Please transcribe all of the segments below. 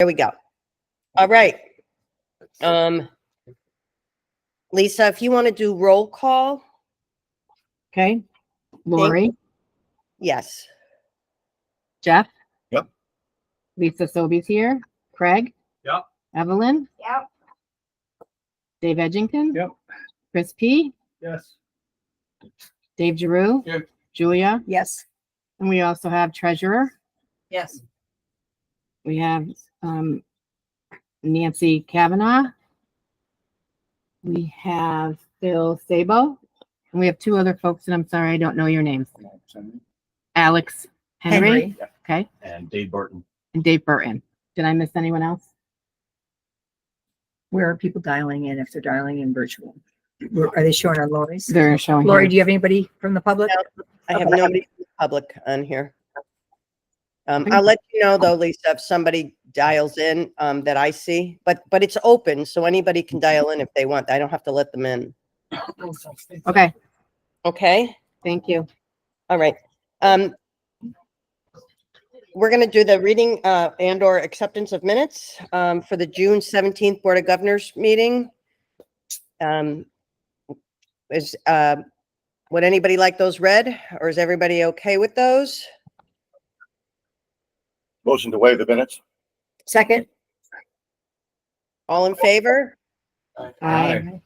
There we go. All right. Lisa, if you want to do roll call. Okay. Lori, Yes. Jeff. Yep. Lisa Sobey's here. Craig. Yep. Evelyn. Yep. Dave Edgington. Yep. Chris P. Yes. Dave Giroux. Yep. Julia. Yes. And we also have treasurer. Yes. We have Nancy Kavanaugh. We have Phil Sabo. And we have two other folks, and I'm sorry, I don't know your names. Alex Henry. Okay. And Dave Burton. And Dave Burton. Did I miss anyone else? Where are people dialing in if they're dialing in virtual? Are they showing on Lori's? They're showing Lori, here. do you have anybody from the public? No, I have nobody from the public on here. I'll let you know though, Lisa, if somebody dials in that I see, but it's open, so anybody can dial in if they want. I don't have to let them in. Okay. Okay. Thank you. All right. We're going to do the reading and or acceptance of minutes for the June 17th Board of Governors meeting. Would anybody like those read, or is everybody okay with those? Motion to waive the minutes. Second? All in favor? Aye.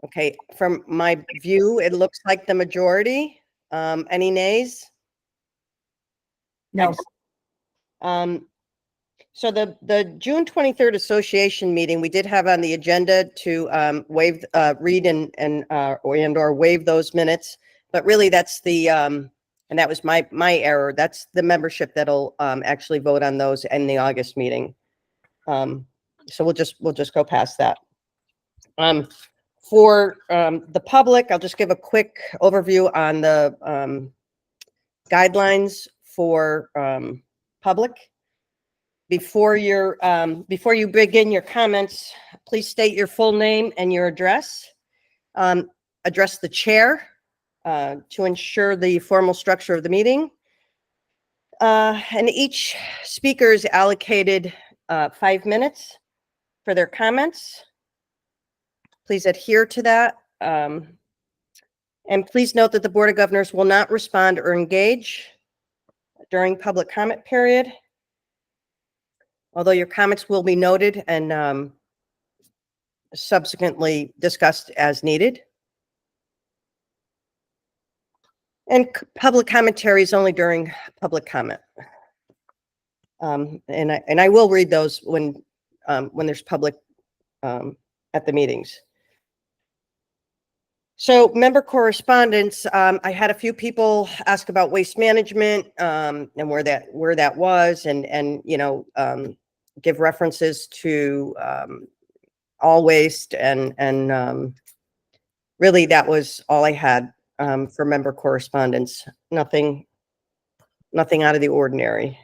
Okay, from my view, it looks like the majority. Any nays? No. So the June 23rd association meeting, we did have on the agenda to waive, read and or waive those minutes, but really that's the, and that was my error. That's the membership that'll actually vote on those in the August meeting. So we'll just go past that. For the public, I'll just give a quick overview on the guidelines for public. Before you begin your comments, please state your full name and your address. Address the chair to ensure the formal structure of the meeting. And each speaker is allocated 5 minutes for their comments. Please adhere to that. And please note that the Board of Governors will not respond or engage during public comment period, although your comments will be noted and subsequently discussed as needed. And public commentary is only during public comment. And I will read those when there's public at the meetings. So member correspondence, I had a few people ask about waste management and where that was, and you know, give references to all waste, and really that was all I had for member correspondence. Nothing out of the ordinary.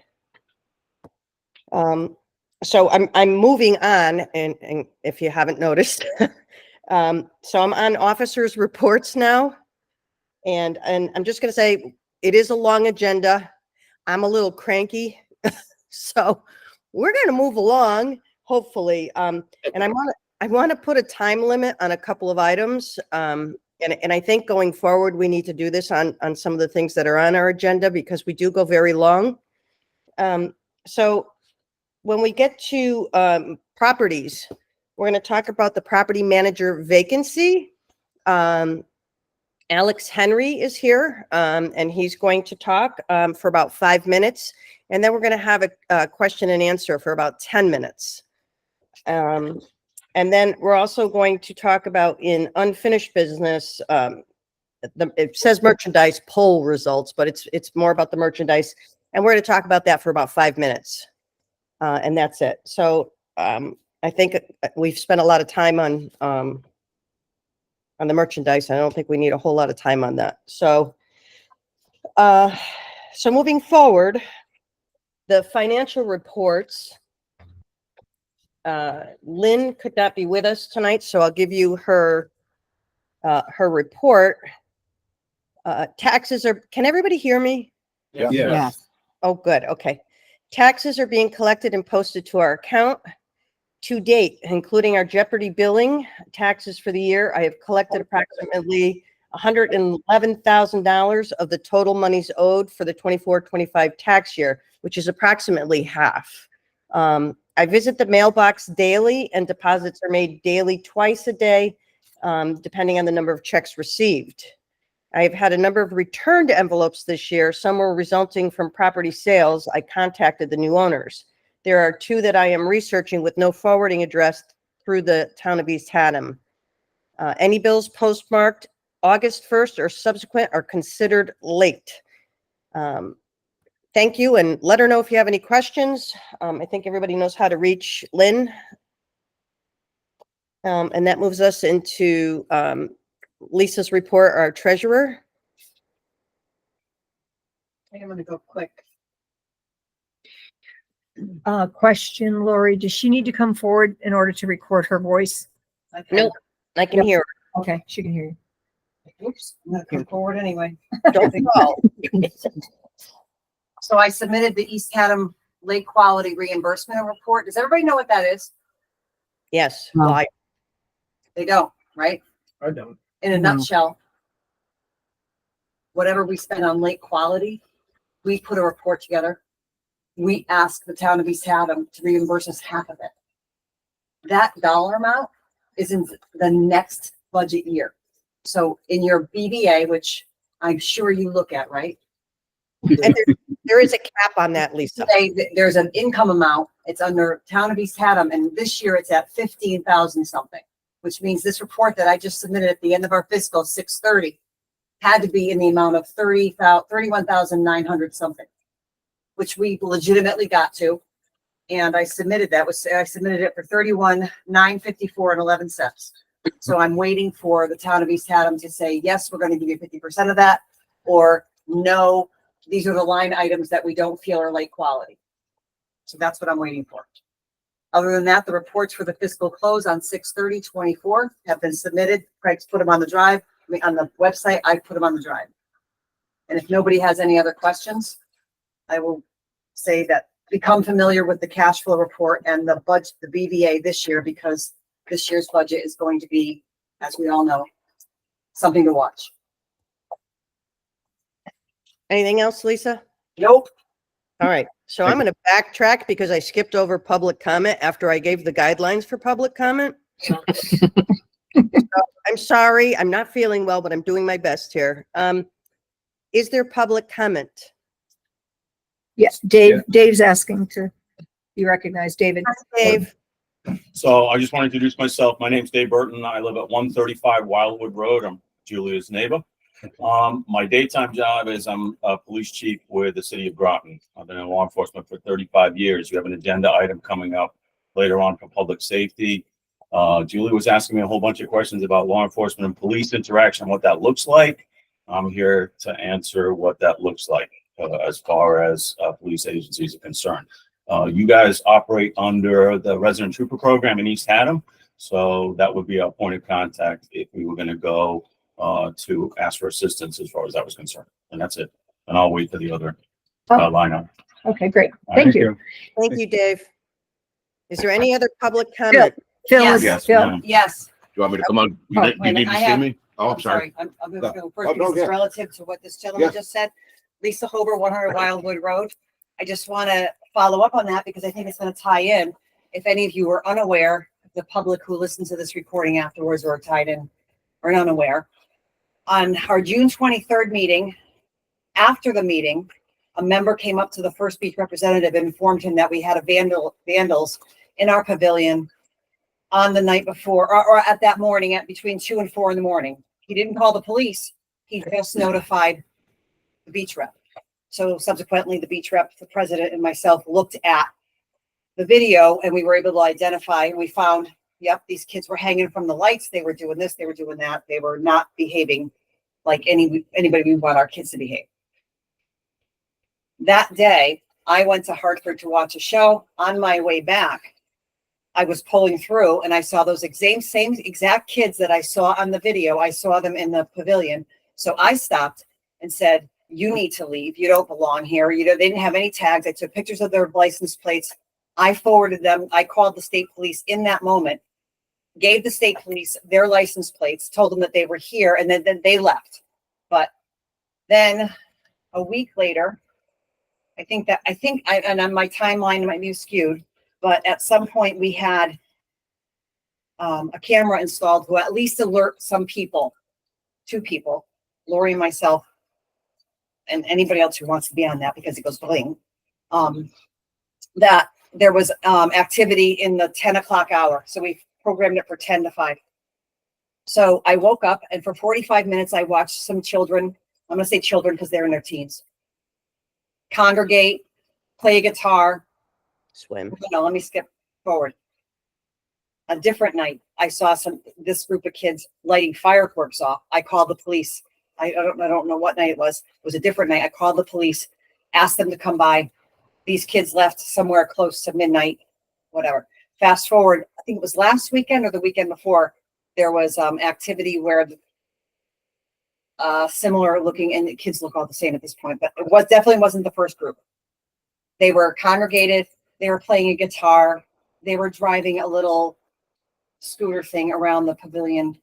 So I'm moving on, and if you haven't noticed. So I'm on officers' reports now, and I'm just going to say it is a long agenda. I'm a little cranky, so we're going to move along, hopefully. And I want to put a time limit on a couple of items, and I think going forward we need to do this on some of the things that are on our agenda, because we do go very long. So when we get to properties, we're going to talk about the property manager vacancy. Alex Henry is here, and he's going to talk for about 5 minutes. And then we're going to have a question and answer for about 10 minutes. And then we're also going to talk about, in unfinished business, it says merchandise poll results, but it's more about the merchandise. And we're going to talk about that for about 5 minutes. And that's it. So I think we've spent a lot of time on the merchandise. I don't think we need a whole lot of time on that. So, so moving forward, the financial reports. Lynn could not be with us tonight, so I'll give you her report. Taxes are. Can everybody hear me? Yeah. Yes. Oh, good. Okay. Taxes are being collected and posted to our account. To date, including our Jeopardy billing taxes for the year, I have collected approximately $111,000 of the total monies owed for the 24-25 tax year, which is approximately half. I visit the mailbox daily, and deposits are made daily, twice a day, depending on the number of checks received. I've had a number of returned envelopes this year. Some were resulting from property sales. I contacted the new owners. There are 2 that I am researching with no forwarding address through the town of East Haddam. Any bills postmarked August 1st or subsequent are considered late. Thank you, and let her know if you have any questions. I think everybody knows how to reach Lynn. And that moves us into Lisa's report, our treasurer. I'm gonna go quick. Question, Lori, does she need to come forward in order to record her voice? Nope, I can hear Okay, she can hear you. Oops, I'm gonna come forward anyway. her. Don't fall. So I submitted the East Haddam Lake Quality Reimbursement Report. Does everybody know what that is? Yes, No. well, They don't, right? I don't. In a No. nutshell, whatever we spend on lake quality, we put a report together. We ask the town of East Haddam to reimburse us half of it. That dollar amount is in the next budget year. So in your BBA, which I'm sure you look at, right? and there is a cap on that, Lisa. There's an income amount. It's under town of East Haddam, and this year it's at 15,000 something, which means this report that I just submitted at the end of our fiscal 6/30 had to be in the amount of 31,900 something, which we legitimately got to. And I submitted I submitted it for 31,954 and 11 cents. So I'm waiting for the town of East Haddam to say, yes, we're going to give you 50% of that, or no, these are the line items that we don't feel are lake quality. So that's what I'm waiting for. Other than that, the reports for the fiscal close on 6/30/24 have been submitted. Craig's put them on the drive, on the website. I put them on the drive. And if nobody has any other questions, I will say that become familiar with the cash flow report and the budget, the BVA this year, because this year's budget is going to be, as we all know, something to watch. Anything else, Lisa? Nope. All right, so I'm going to backtrack because I skipped over public comment after I gave the guidelines for public comment. So, I'm sorry, I'm not feeling well, but I'm doing my best here. Is there public comment? Yes, Dave's asking to be recognized. David. Dave, So I just want to introduce myself. My name's Dave Burton. I live at 135 Wildwood Road. I'm Julia's neighbor. My daytime job is I'm a police chief with the city of Groton. I've been in law enforcement for 35 years. We have an agenda item coming up later on for public safety. Julie was asking me a whole bunch of questions about law enforcement and police interaction, what that looks like. I'm here to answer what that looks like as far as police agencies are concerned. You guys operate under the resident trooper program in East Haddam. So that would be our point of contact if we were going to go to ask for assistance as far as that was concerned. And that's it. And I'll wait for the other lineup. Okay, great. Thank you. thank you, Dave. Is there any other public comment? Phil, Yes. Yes, Phil. ma'am. Yes. Do you want me to come on? You Oh, need- you need I to see have- me? Oh, I'm sorry. I'm going to go first Oh, no, because it's yeah. relative to what this gentleman Yeah. just said. Lisa Hober, 100 Wildwood Road. I just want to follow up on that because I think it's going to tie in. If any of you are unaware, the public who listens to this recording afterwards or tied in or unaware, on our June 23rd meeting, after the meeting, a member came up to the First Beach representative and informed him that we had vandals in our pavilion on the night before or at that morning at between 2 and 4 in the morning. He didn't call the police. He just notified the beach rep. So subsequently, the beach rep, the president, and myself looked at the video and we were able to identify, and we found, yep, these kids were hanging from the lights. They were doing this, they were doing that. They were not behaving like anybody we want our kids to behave. That day, I went to Hartford to watch a show. On my way back, I was pulling through and I saw those same exact kids that I saw on the video. I saw them in the pavilion. So I stopped and said, you need to leave. You don't belong here. They didn't have any tags. I took pictures of their license plates. I forwarded them. I called the state police in that moment, gave the state police their license plates, told them that they were here, and then they left. But then a week later, and on my timeline might be skewed, but at some point we had a camera installed who at least alert some people, 2 people, Lori and myself, and anybody else who wants to be on that because it goes bling, that there was activity in the 10 o'clock hour. So we programmed it for 10 to 5. So I woke up and for 45 minutes, I watched some children. I'm going to say children because they're in their teens. Congregate, play a guitar. Swim. No, let me skip forward. A different night, I saw this group of kids lighting fireworks off. I called the police. I don't know what night it was. It was a different night. I called the police, asked them to come by. These kids left somewhere close to midnight, whatever. Fast forward, I think it was last weekend or the weekend before, there was activity where similar looking, and the kids look all the same at this point, but it definitely wasn't the first group. They were congregated. They were playing a guitar. They were driving a little scooter thing around the pavilion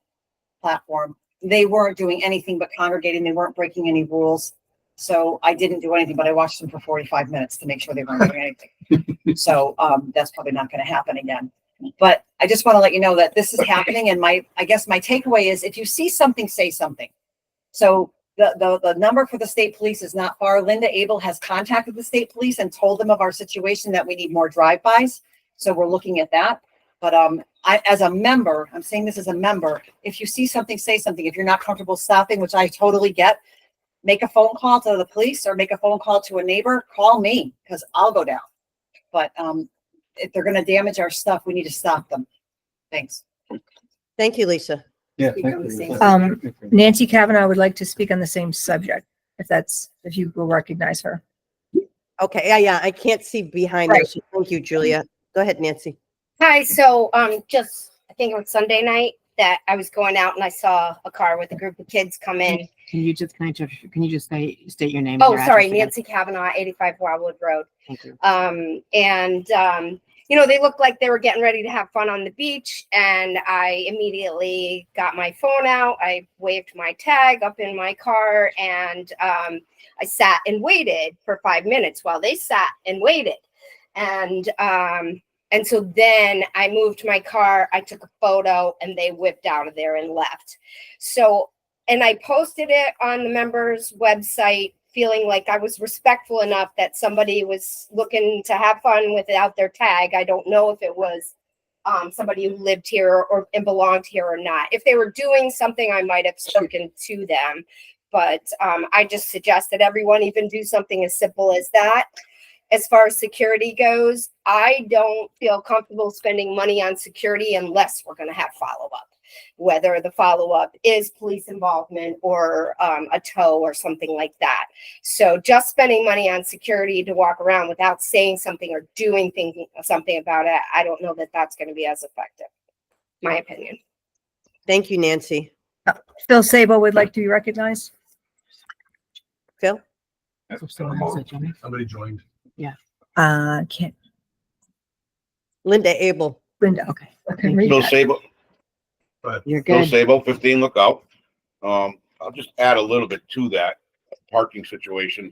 platform. They weren't doing anything but congregating. They weren't breaking any rules. So I didn't do anything, but I watched them for 45 minutes to make sure they weren't doing anything. So that's probably not going to happen again. But I just want to let you know that this is happening. And I guess my takeaway is if you see something, say something. So the number for the state police is not far. Linda Abel has contacted the state police and told them of our situation, that we need more drive-bys. So we're looking at that. But as a member, I'm saying this as a member, if you see something, say something. If you're not comfortable stopping, which I totally get, make a phone call to the police or make a phone call to a neighbor, call me because I'll go down. But if they're going to damage our stuff, we need to stop them. Thanks. Thank you, Lisa. Yeah. Speak thank on the you. same Thank you. Nancy Kavanaugh would like to speak on the same subject, if you will recognize her. Okay, yeah, I can't see behind there. Right. So thank you, Julia. Go ahead, Nancy. Hi, so just I think it was Sunday night that I was going out and I saw a car with a group of kids come in. Can you just state your name? and Oh, your sorry, address again? Nancy Kavanaugh, 85 Wildwood Road. Thank you. They looked like they were getting ready to have fun on the beach, and I immediately got my phone out. I waved my tag up in my car, and I sat and waited for 5 minutes while they sat and waited. And so then I moved my car, I took a photo, and they whipped out of there and left. So, and I posted it on the members' website, feeling like I was respectful enough that somebody was looking to have fun without their tag. I don't know if it was somebody who lived here and belonged here or not. If they were doing something, I might have spoken to them. But I just suggest that everyone even do something as simple as that. As far as security goes, I don't feel comfortable spending money on security unless we're going to have follow-up, whether the follow-up is police involvement or a tow or something like that. So just spending money on security to walk around without saying something or doing something about it, I don't know that that's going to be as effective, my opinion. Thank you, Nancy. Phil Sabo would like to be recognized. Phil? Somebody joined. Can't, Linda Abel. Linda, okay. Okay, read Bill that. Sabo, You're Bill good. Sabo, 15 Lookout. I'll just add a little bit to that parking situation.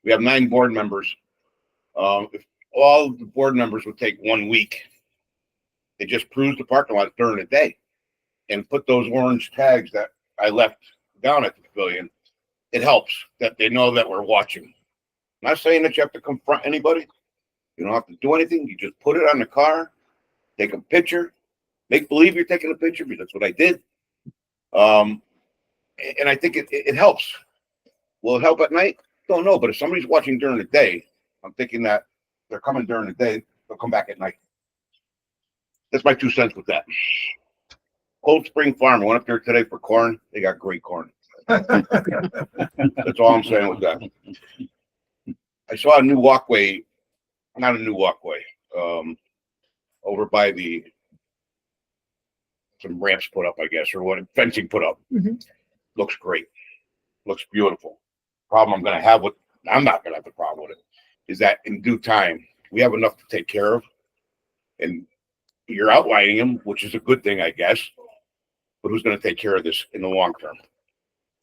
We have 9 board members. If all the board members would take 1 week, they just cruise the parking lot during the day and put those orange tags that I left down at the pavilion. It helps that they know that we're watching. I'm not saying that you have to confront anybody. You don't have to do anything. You just put it on the car, take a picture, make believe you're taking a picture, because that's what I did. And I think it helps. Will it help at night? Don't know. But if somebody's watching during the day, I'm thinking that they're coming during the day, they'll come back at night. That's my 2 cents with that. Cold Spring Farm, I went up there today for corn. They got great corn. That's all I'm saying with that. I saw a new walkway, not a new walkway, over by some ramps put up, I guess, or what, fencing put up. Mhm. Looks great. Looks beautiful. problem I'm gonna have with, I'm not gonna have the problem with it, is that in due time, we have enough to take care of. And you're outlining them, which is a good thing, I guess. But who's gonna take care of this in the long term?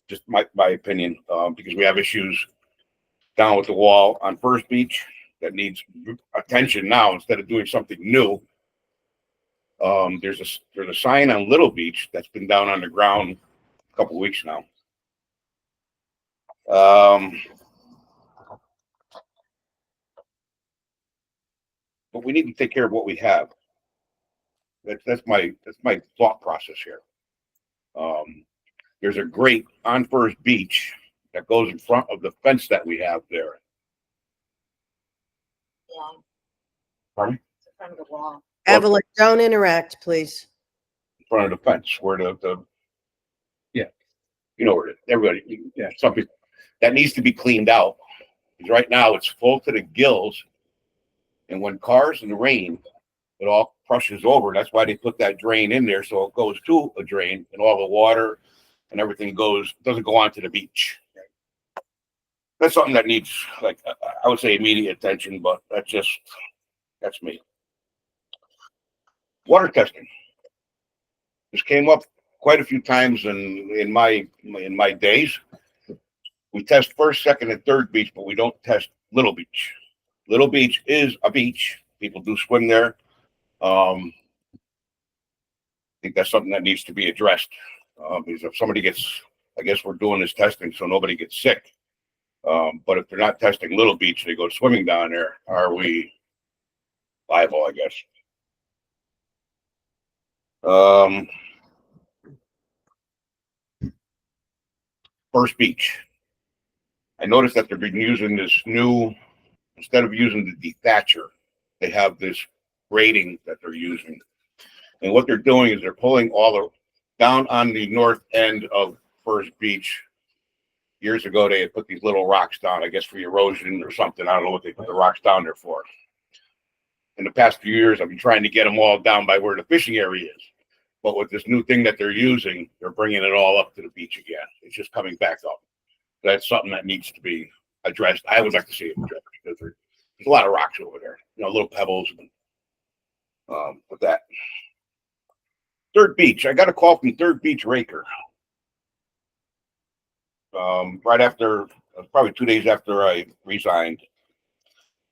Just my opinion, because we have issues down with the wall on First Beach that needs attention now instead of doing something new. There's a sign on Little Beach that's been down on the ground a couple weeks now. But we need to take care of what we have. That's my thought process here. There's a grate on First Beach that goes in front of the fence that we have there. Pardon? It's in front of the wall. Evelyn, don't interact, please. In front of the fence where the yeah, you know where it is. Everybody, yeah, something that needs to be cleaned out. Because right now it's full to the gills, and when cars in the rain, it all crushes over. That's why they put that drain in there, so it goes to a drain, and all the water and everything doesn't go onto the beach. That's something that needs, like, I would say immediate attention, but that's me. Water testing. This came up quite a few times in my days. We test First, Second, and Third Beach, but we don't test Little Beach. Little Beach is a beach. People do swim there. I think that's something that needs to be addressed. Because if somebody gets, I guess we're doing this testing so nobody gets sick. But if they're not testing Little Beach, they go swimming down there. Are we liable, I guess? First Beach. I noticed that they've been using this new, instead of using the dethatcher, they have this grating that they're using. And what they're doing is they're pulling all the, down on the north end of First Beach. Years ago, they had put these little rocks down, I guess for erosion or something. I don't know what they put the rocks down there for. In the past few years, I've been trying to get them all down by where the fishing area is. But with this new thing that they're using, they're bringing it all up to the beach again. It's just coming back up. That's something that needs to be addressed. I would like to see it addressed because there's a lot of rocks over there, little pebbles. With that. Third Beach. I got a call from Third Beach Raker. Right after, probably 2 days after I resigned,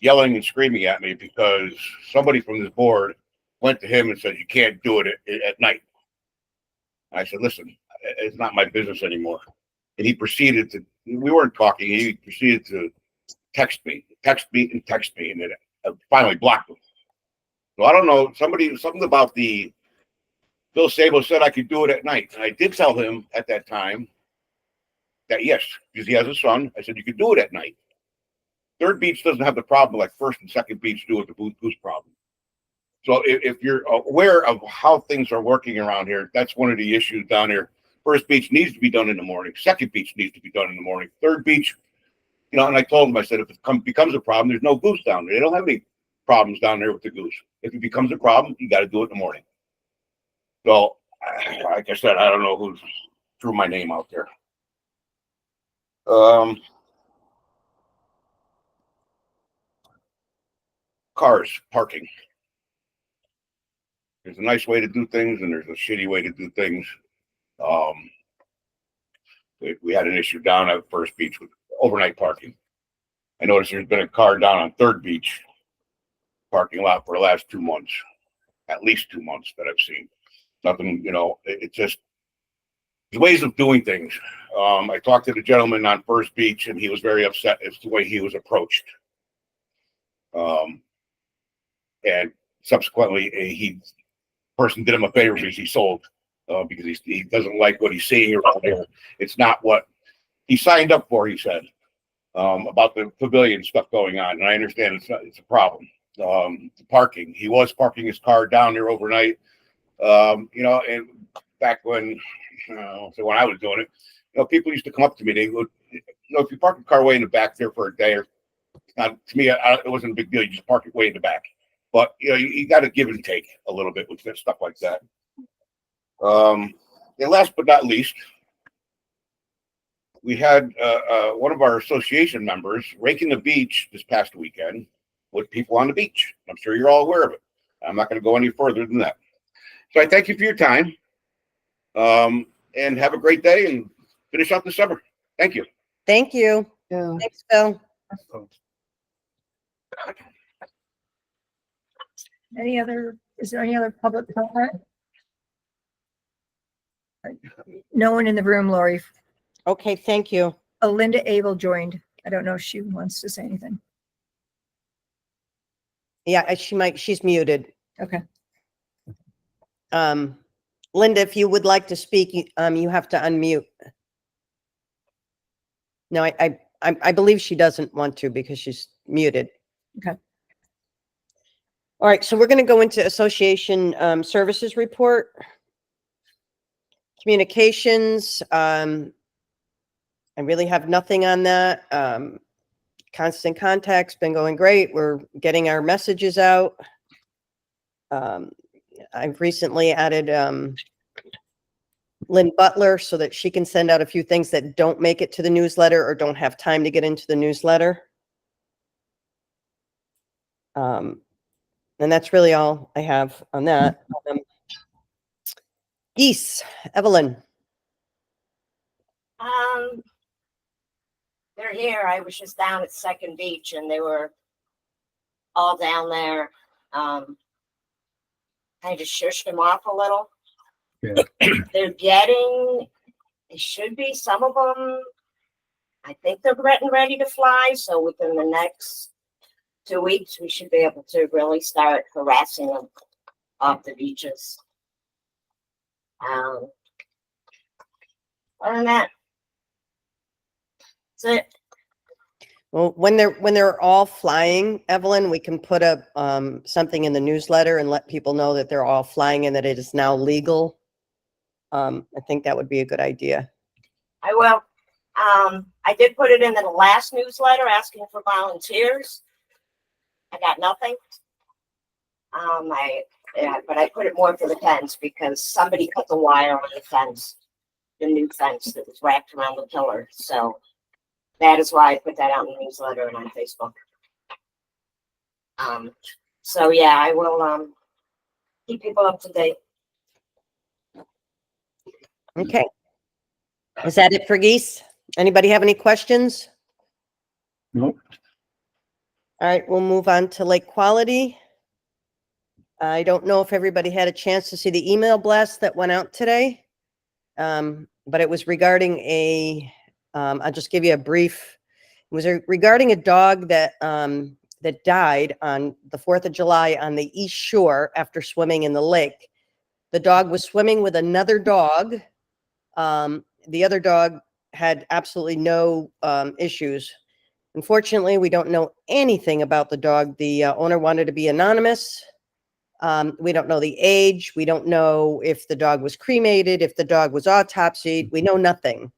yelling and screaming at me because somebody from this board went to him and said, you can't do it at night. I said, listen, it's not my business anymore. And he proceeded to, we weren't talking, he proceeded to text me, and then I finally blocked him. So I don't know, something about Bill Sabo said I could do it at night. And I did tell him at that time that yes, because he has a son, I said, you could do it at night. Third Beach doesn't have the problem like First and Second Beach do with the goose problem. So if you're aware of how things are working around here, that's one of the issues down here. First Beach needs to be done in the morning. Second Beach needs to be done in the morning. Third Beach, and I told him, I said, if it becomes a problem, there's no goose down there. They don't have any problems down there with the goose. If it becomes a problem, you got to do it in the morning. So, like I said, I don't know who threw my name out there. Cars, parking. There's a nice way to do things and there's a shitty way to do things. We had an issue down at First Beach with overnight parking. I noticed there's been a car down on Third Beach parking lot for the last 2 months, at least 2 months that I've seen. Nothing, it's just the ways of doing things. I talked to the gentleman on First Beach and he was very upset as to the way he was approached. And subsequently, person did him a favor because he sold, because he doesn't like what he's seeing around there. It's not what he signed up for, he said, about the pavilion stuff going on. And I understand it's a problem. The parking, he was parking his car down there overnight. And back when, so when I was doing it, people used to come up to me. They would, if you park a car way in the back there for a day, or not, to me, it wasn't a big deal. You just park it way in the back. But you got to give and take a little bit with stuff like that. And last but not least, we had one of our association members raking the beach this past weekend with people on the beach. I'm sure you're all aware of it. I'm not going to go any further than that. So I thank you for your time, and have a great day and finish out the summer. Thank you. Thank you. So, Thanks, Phil. Is there any other public comment? No one in the room, Lori. Okay, thank you. Oh, Linda Abel joined. I don't know if she wants to say anything. Yeah, she's muted. Okay. Linda, if you would like to speak, you have to unmute. No, I believe she doesn't want to because she's muted. Okay. All right, so we're going to go into association services report. Communications, I really have nothing on that. Constant contact's been going great. We're getting our messages out. I've recently added Lynn Butler so that she can send out a few things that don't make it to the newsletter or don't have time to get into the newsletter. And that's really all I have on that. Geese, Evelyn. They're here. I was just down at Second Beach and they were all down there. I just shushed them off a little. Yeah. It should be some of them. I think they're getting ready to fly. So within the next 2 weeks, we should be able to really start harassing them off the beaches. Other than that, that's it. Well, when they're all flying, Evelyn, we can put up something in the newsletter and let people know that they're all flying and that it is now legal. I think that would be a good idea. I will. I did put it in the last newsletter asking for volunteers. I got nothing. But I put it more for the fence because somebody cut the wire on the fence, the new fence that was wrapped around the pillar. So that is why I put that out in the newsletter and on Facebook. So yeah, I will keep people up to date. Okay. Is that it for geese? Anybody have any questions? Nope. All right, we'll move on to lake quality. I don't know if everybody had a chance to see the email blast that went out today. But it was regarding I'll just give you a brief. It was regarding a dog that died on the 4th of July on the East Shore after swimming in the lake. The dog was swimming with another dog. The other dog had absolutely no issues. Unfortunately, we don't know anything about the dog. The owner wanted to be anonymous. We don't know the age. We don't know if the dog was cremated, if the dog was autopsied. We know nothing.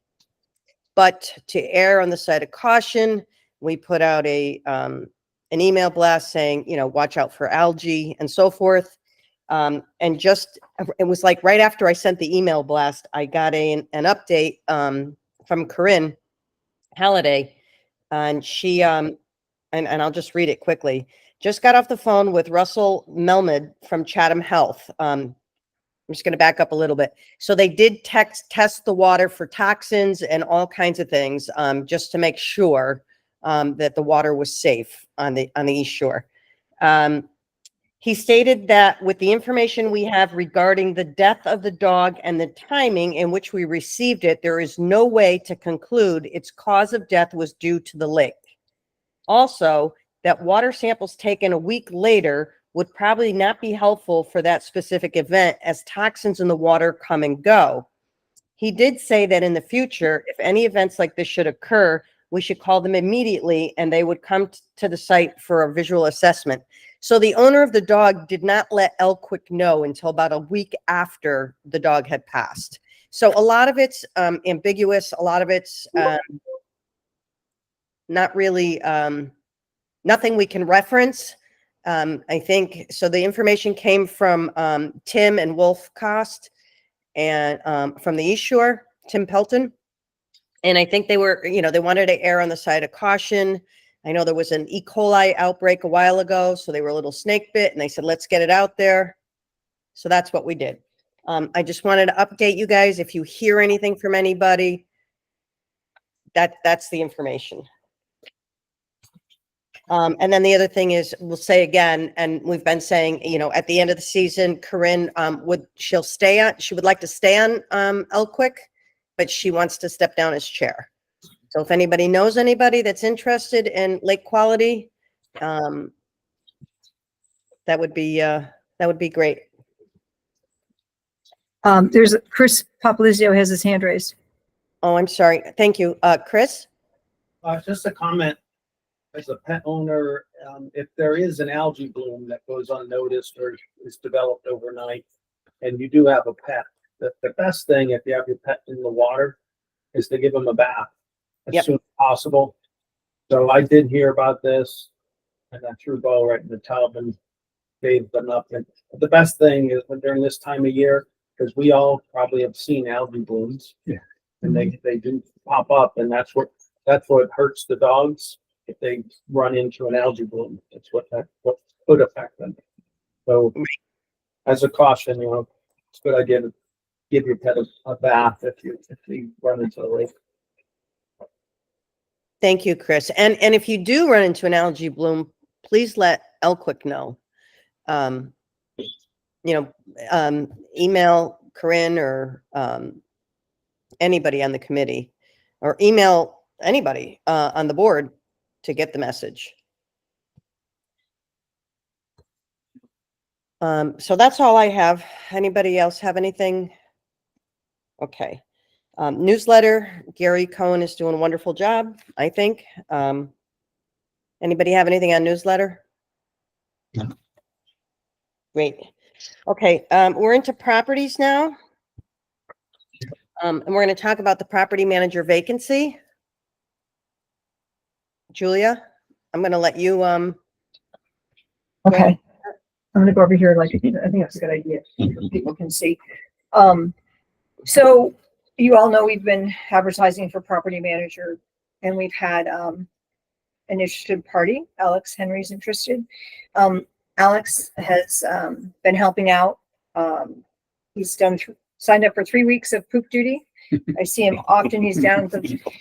But to err on the side of caution, we put out an email blast saying, watch out for algae and so forth. And it was like right after I sent the email blast, I got an update from Corinne Halliday, and she and I'll just read it quickly. Just got off the phone with Russell Melmid from Chatham Health. I'm just going to back up a little bit. So they did test the water for toxins and all kinds of things, just to make sure that the water was safe on the East Shore. He stated that with the information we have regarding the death of the dog and the timing in which we received it, there is no way to conclude its cause of death was due to the lake. Also, that water samples taken a week later would probably not be helpful for that specific event, as toxins in the water come and go. He did say that in the future, if any events like this should occur, we should call them immediately and they would come to the site for a visual assessment. So the owner of the dog did not let Elquick know until about a week after the dog had passed. So a lot of it's ambiguous. A lot of it's not really nothing we can reference. I think so. The information came from Tim and Wolf Cost and from the East Shore, Tim Pelton. And I think they were, they wanted to err on the side of caution. I know there was an E. coli outbreak a while ago, so they were a little snake bit, and they said, let's get it out there. So that's what we did. I just wanted to update you guys. If you hear anything from anybody, that's the information. And then the other thing is, we'll say again, and we've been saying, at the end of the season, Corinne, she would like to stay on Elquick, but she wants to step down as chair. So if anybody knows anybody that's interested in lake quality, that would be great. There's Chris Papalizio has his hand raised. Oh, I'm sorry. Thank you. Chris? Just a comment. As a pet owner, if there is an algae bloom that goes unnoticed or is developed overnight, and you do have a pet, the best thing if you have your pet in the water is to give them a bath as soon as possible. So I did hear about this, and I threw Bo right in the tub and gave them up. And the best thing is when during this time of year, because we all probably have seen algae blooms, and they do pop up, and that's what hurts the dogs. If they run into an algae bloom, that's what could affect them. So as a caution, it's a good idea to give your pet a bath if you run into the lake. Thank you, Chris. And if you do run into an algae bloom, please let Elquick know. Email Corinne or anybody on the committee, or email anybody on the board to get the message. So that's all I have. Anybody else have anything? Okay. Newsletter, Gary Cohen is doing a wonderful job, I think. Anybody have anything on newsletter? No. Great. Okay, we're into properties now. And we're going to talk about the property manager vacancy. Julia, I'm going to let you, Okay. I'm gonna go over here, I think that's a good idea. People can see. So you all know we've been advertising for property manager, and we've had an interested party. Alex Henry's interested. Alex has been helping out. He's signed up for 3 weeks of poop duty. I see him often. He's down,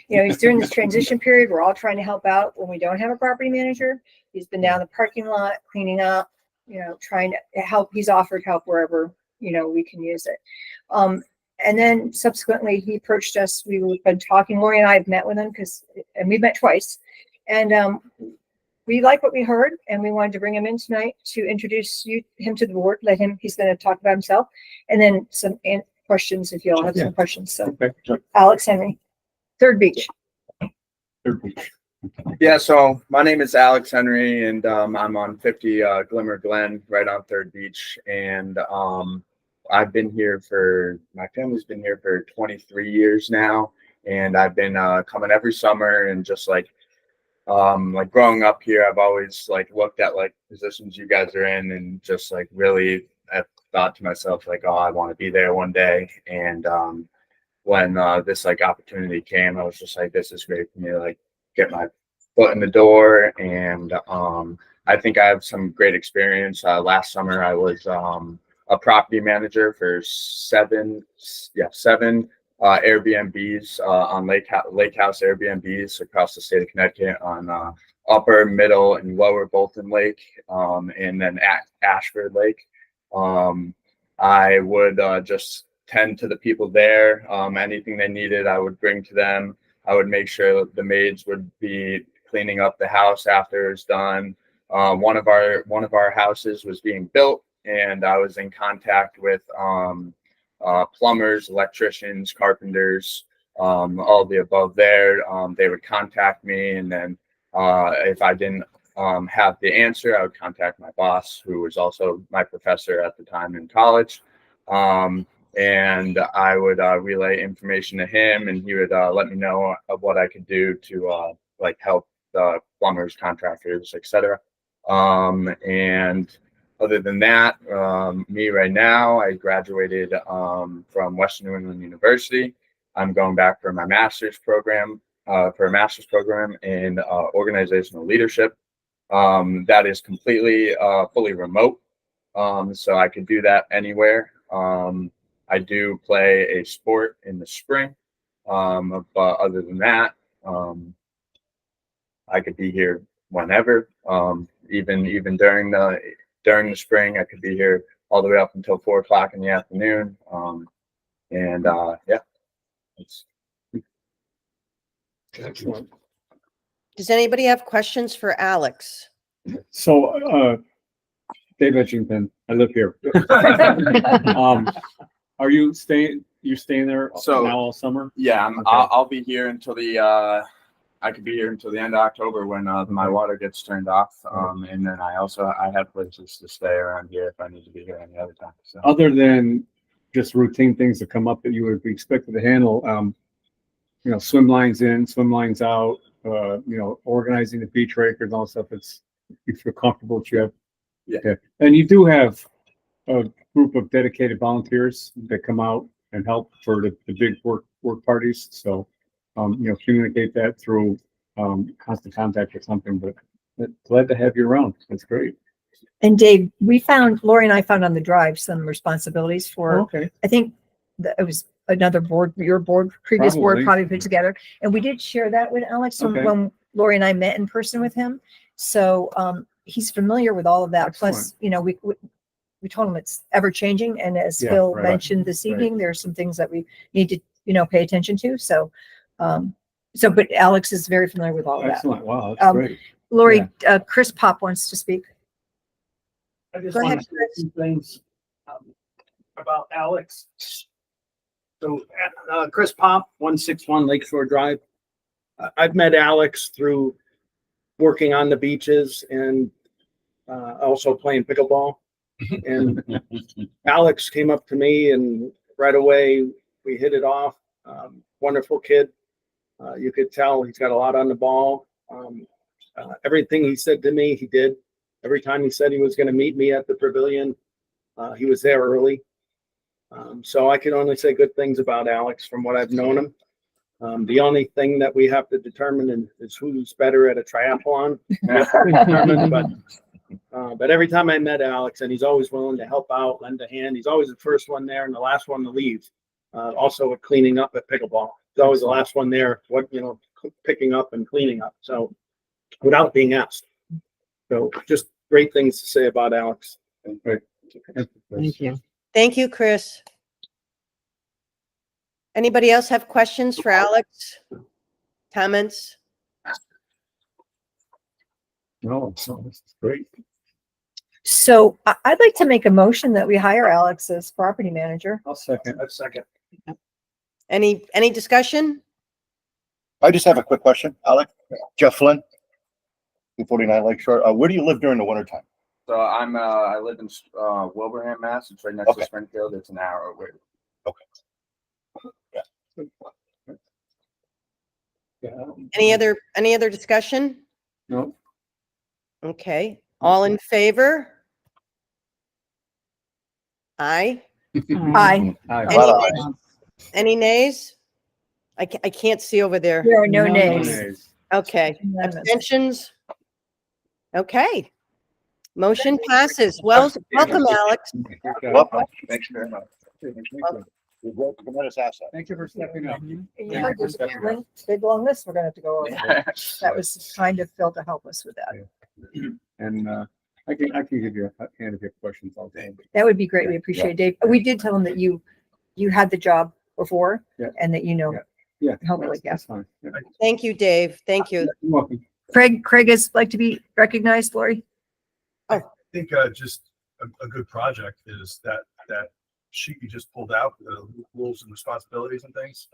he's during this transition period. We're all trying to help out when we don't have a property manager. He's been down the parking lot, cleaning up, trying to help. He's offered help wherever, we can use it. And then subsequently he approached us. We've been talking, Lori and I have met with him and we've met twice. And we like what we heard, and we wanted to bring him in tonight to introduce him to the board. He's going to talk about himself, and then some questions if you all have some questions. So Okay. Sure. Alex Henry, Third Beach. Yeah, so my name is Alex Henry, and I'm on 50 Glimmer Glen, right on Third Beach. And I've been here my family's been here for 23 years now, and I've been coming every summer. And just like growing up here, I've always looked at positions you guys are in, and just really I've thought to myself oh, I want to be there one day. And when this opportunity came, I was just this is great for me to get my foot in the door. And I think I have some great experience. Last summer I was a property manager for seven Airbnbs on Lake House Airbnbs across the state of Connecticut on Upper, Middle, and Lower Bolton Lake, and then at Ashford Lake. I would just tend to the people there. Anything they needed, I would bring to them. I would make sure the maids would be cleaning up the house after it's done. One of our houses was being built, and I was in contact with plumbers, electricians, carpenters, all the above there. They would contact me, and then if I didn't have the answer, I would contact my boss, who was also my professor at the time in college. And I would relay information to him, and he would let me know of what I could do to help the plumbers, contractors, etc. And other than that, me right now, I graduated from Western New England University. I'm going back for my master's program, in organizational leadership. That is completely, fully remote. So I could do that anywhere. I do play a sport in the spring. But other than that, I could be here whenever. Even during the spring, I could be here all the way up until 4 o'clock in the afternoon. Yeah, it's Excellent. Does anybody have questions for Alex? So, Dave Etchington, I live here. Are you staying there So- now all summer? yeah. Okay. I'll be here until I could be here until the end of October when my water gets turned off. And then I have places to stay around here if I need to be here any other time. So. Other than just routine things that come up that you would be expected to handle, swim lines in, swim lines out, organizing the beach rakers, all stuff. You feel comfortable that you have. Yeah. Okay. And you do have a group of dedicated volunteers that come out and help for the big work parties. So, communicate that through constant contact or something. But glad to have you around. That's great. And Dave, Lori and I found on the drive some responsibilities for, Okay. I think it was another board, your board, previous board Probably. probably put together. And we did share that with Alex Okay. when Lori and I met in person with him. So he's familiar with all of that. Plus, we told him it's ever changing. And as Yeah, Phil right. mentioned this evening, there are some things that we need to, pay attention to. So, but Alex is very familiar with all of that. Excellent. Wow. That's great. Lori, Chris Pop wants to speak. I just Go want ahead, to say a few things about Alex. So, Chris Pop, 161 Lakeshore Drive. I've met Alex through working on the beaches and also playing pickleball. And Alex came up to me and right away we hit it off. Wonderful kid. You could tell he's got a lot on the ball. Everything he said to me, he did. Every time he said he was going to meet me at the pavilion, he was there early. So I can only say good things about Alex from what I've known him. The only thing that we have to determine is who's better at a triathlon. But every time I met Alex, and he's always willing to help out, lend a hand. He's always the first one there and the last one to leave. Also with cleaning up at pickleball. He's always the last one there, picking up and cleaning up. So without being asked. So just great things to say about Alex. Right. Thank you. Thank you, Chris. Anybody else have questions for Alex? Comments? No, so this is great. So I'd like to make a motion that we hire Alex as property manager. I'll second. A second. Any discussion? I just have a quick question, Alec. Jeff Flynn, 249 Lakeshore. Where do you live during the wintertime? So I live in Wilbraham, Mass. It's right next Okay. to Springfield. It's an hour away. Any other discussion? No. Okay, all in favor? Aye. Aye. Aye. Any nays? I can't see over there. There are no No nays. nays. Okay, Unanimous. abstentions? Okay. Motion passes. Welcome, Alex. Welcome. Thanks very much. You're a tremendous asset. Thank you for stepping up. And you heard there's a big long list we're gonna have to go over. That was kind of Phil to help us with that. And I can give you a hand if you have questions all day. That would be great. We appreciate it, Dave. We did tell him that you had the job before Yeah. and that Yeah. help me with that. That's fine. Yeah. Thank you, Dave. Thank you. You're welcome. Craig is like to be recognized, Lori. I think just a good project is that sheet you just pulled out, the rules and responsibilities and things.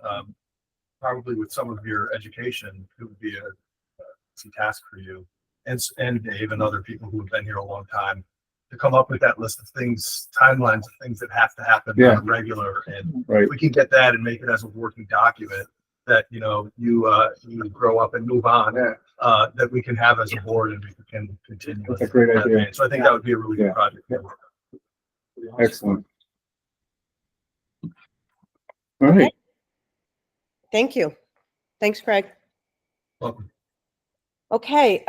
Probably with some of your education, it would be a easy task for you and Dave and other people who have been here a long time to come up with that list of things, timelines of things that have to happen on a regular. And Right. if we can get that and make it as a working document that, you grow up and move on, that we can have as a board and we can continue. That's a great that idea. vein. So I think that would be a really Yeah. good project. Yeah. Excellent. All right. Thank you. Thanks, Craig. Welcome. Okay,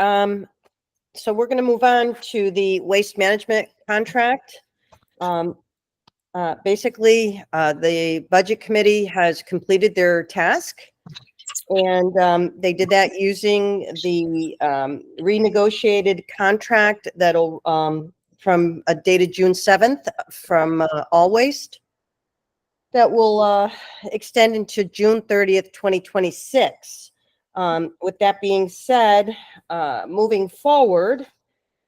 so we're gonna move on to the waste management contract. Basically, the budget committee has completed their task. And they did that using the renegotiated contract that'll from dated June 7th from All Waste that will extend into June 30th, 2026. With that being said, moving forward,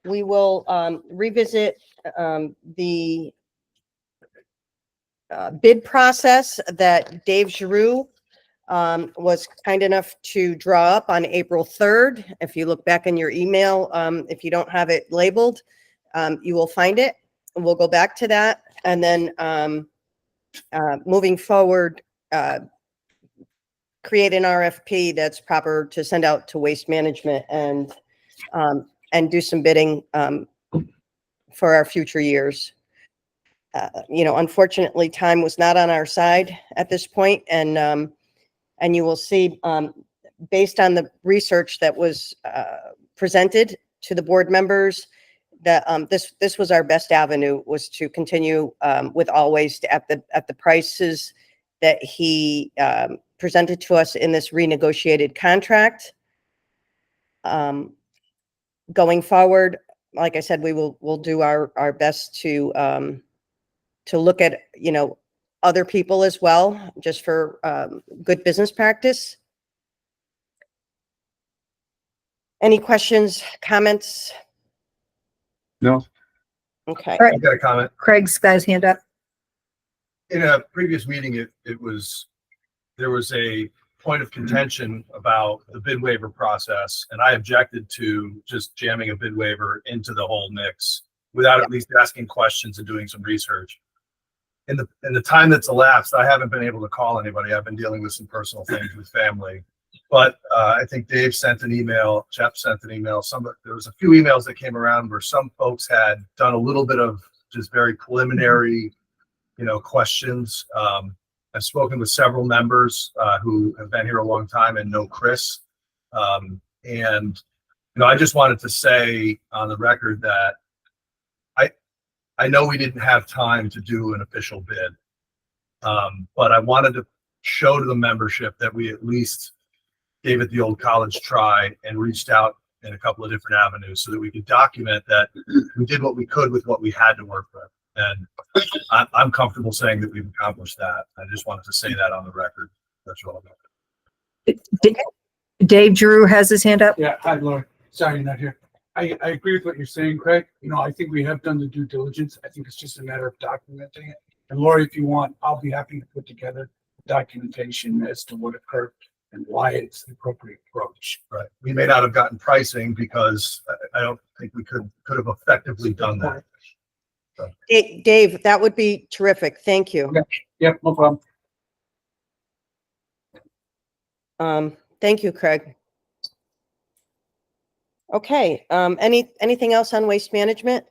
we will revisit the bid process that Dave Giroux was kind enough to draw up on April 3rd. If you look back in your email, if you don't have it labeled, you will find it. We'll go back to that. And then moving forward, create an RFP that's proper to send out to waste management and do some bidding for our future years. Unfortunately, time was not on our side at this point, and you will see, based on the research that was presented to the board members, that this was our best avenue, was to continue with All Waste at the prices that he presented to us in this renegotiated contract. Going forward, like I said, we'll do our best to look at other people as well, just for good business practice. Any questions, comments? No. Okay. All right. I've got a comment. Craig's got his hand up. In a previous meeting, there was a point of contention about the bid waiver process, and I objected to just jamming a bid waiver into the whole mix without at least asking questions and doing some research. In the time that's elapsed, I haven't been able to call anybody. I've been dealing with some personal things with family. But I think Dave sent an email, Jeff sent an email. There was a few emails that came around where some folks had done a little bit of just very preliminary, questions. I've spoken with several members who have been here a long time and know Chris. And I just wanted to say on the record that I know we didn't have time to do an official bid, but I wanted to show to the membership that we at least gave it the old college try and reached out in a couple of different avenues so that we could document that we did what we could with what we had to work with. And I'm comfortable saying that we've accomplished that. I just wanted to say that on the record. That's all about. Dave Drew has his hand up. Yeah, hi, Laura. Sorry you're not here. I agree with what you're saying, Craig. I think we have done the due diligence. I think it's just a matter of documenting it. And Laura, if you want, I'll be happy to put together documentation as to what occurred and why it's the appropriate approach. Right. We may not have gotten pricing because I don't think we could have effectively done that. So. Dave, that would be terrific. Thank you. Okay. Yep, no problem. Thank you, Craig. Okay, anything else on waste management?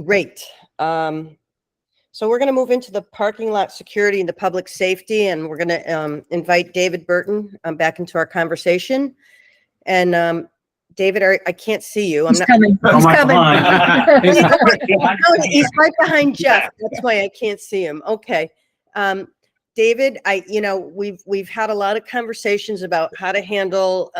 Great. So we're going to move into the parking lot security and the public safety, and we're going to invite David Burton back into our conversation. And David, I can't see you. He's coming. He's coming. He's right behind Jeff. That's why I can't see him. Okay. David, we've had a lot of conversations about how to handle,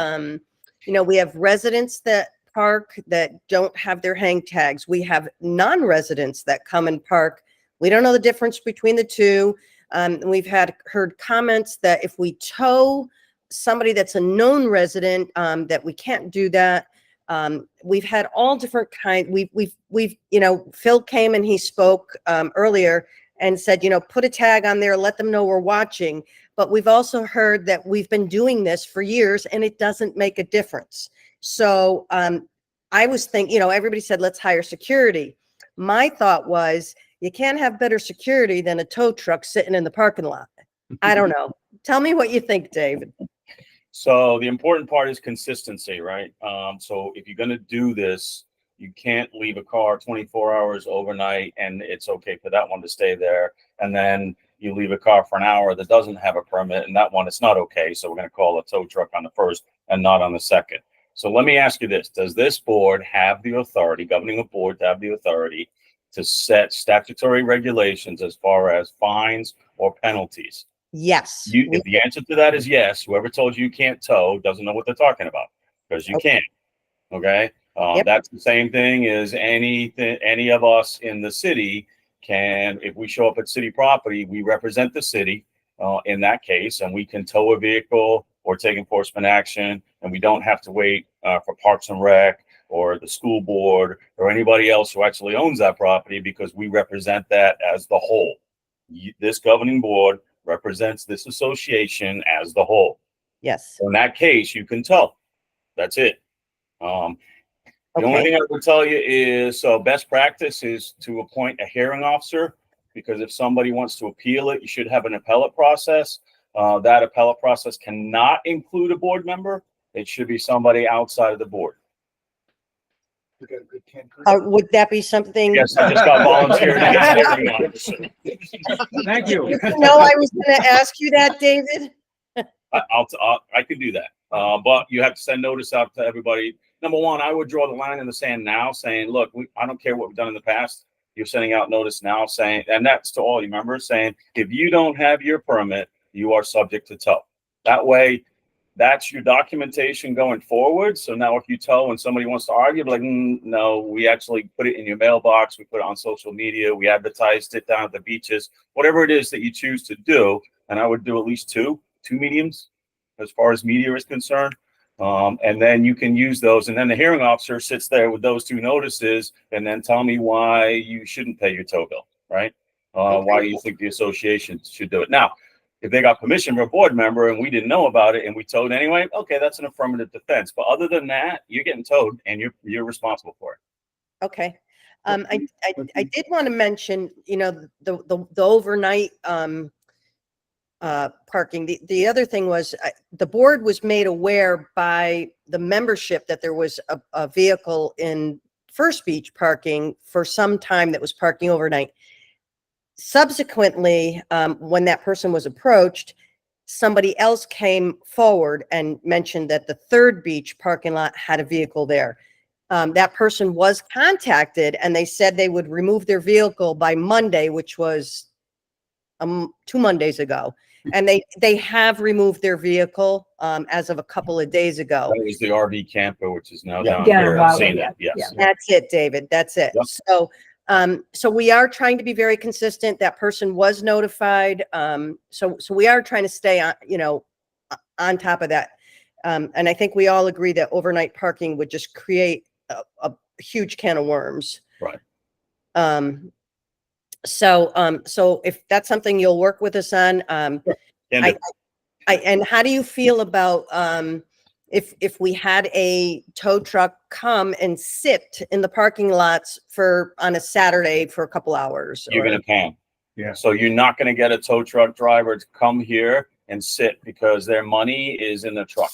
we have residents that park that don't have their hang tags. We have non-residents that come and park. We don't know the difference between the two. We've heard comments that if we tow somebody that's a known resident, that we can't do that. We've had all different kinds. We've Phil came and he spoke earlier and said, put a tag on there, let them know we're watching. But we've also heard that we've been doing this for years and it doesn't make a difference. So I was thinking, everybody said, let's hire security. My thought was, you can't have better security than a tow truck sitting in the parking lot. I don't know. Tell me what you think, David. So the important part is consistency, right? So if you're going to do this, you can't leave a car 24 hours overnight and it's okay for that one to stay there. And then you leave a car for an hour that doesn't have a permit, and that one it's not okay. So we're going to call a tow truck on the first and not on the second. So let me ask you this: does this board have the authority, governing board, to have the authority to set statutory regulations as far as fines or penalties? Yes. If the answer to that is yes, whoever told you can't tow doesn't know what they're talking about, because you can't. Okay. Yep. That's the same thing as any of us in the city can, if we show up at city property, we represent the city in that case, and we can tow a vehicle or take enforcement action, and we don't have to wait for Parks and Rec or the school board or anybody else who actually owns that property, because we represent that as the whole. This governing board represents this association as the whole. Yes. In that case, you can tow. That's it. The only thing I would tell you is, best practice is to appoint a hearing officer, because if somebody wants to appeal it, you should have an appellate process. That appellate process cannot include a board member. It should be somebody outside of the board. We got a good can. Would that be something? Yes, I just got volunteered to get a hearing officer. Thank you. No, I was going to ask you that, David. I could do that. But you have to send notice out to everybody. Number one, I would draw the line in the sand now, saying, look, I don't care what we've done in the past. You're sending out notice now saying, and that's to all you members, saying, if you don't have your permit, you are subject to tow. That way, that's your documentation going forward. So now if you tow and somebody wants to argue, be like, no, we actually put it in your mailbox. We put it on social media. We advertised it down at the beaches, whatever it is that you choose to do. And I would do at least two mediums as far as media is concerned. And then you can use those. And then the hearing officer sits there with those two notices and then tell me why you shouldn't pay your tow bill, right? Why you think the association should do it. Now, if they got permission from a board member and we didn't know about it and we towed anyway, okay, that's an affirmative defense. But other than that, you're getting towed and you're responsible for it. Okay. I did want to mention, the overnight parking. The other thing was the board was made aware by the membership that there was a vehicle in First Beach parking for some time that was parking overnight. Subsequently, when that person was approached, somebody else came forward and mentioned that the Third Beach parking lot had a vehicle there. That person was contacted and they said they would remove their vehicle by Monday, which was 2 Mondays ago. And they have removed their vehicle as of a couple of days ago. That was the RV camper, which is now Yeah. down Yeah, here. wow, I've seen yeah, it. Yes. yeah. That's it, David. That's it. Yep. So we are trying to be very consistent. That person was notified. So we are trying to stay on, on top of that. And I think we all agree that overnight parking would just create a huge can of worms. Right. So if that's something you'll work with us on, and how do you feel about if we had a tow truck come and sit in the parking lots on a Saturday for a couple hours? You're going to pay them. Yeah. So you're not going to get a tow truck driver to come here and sit, because their money is in the truck.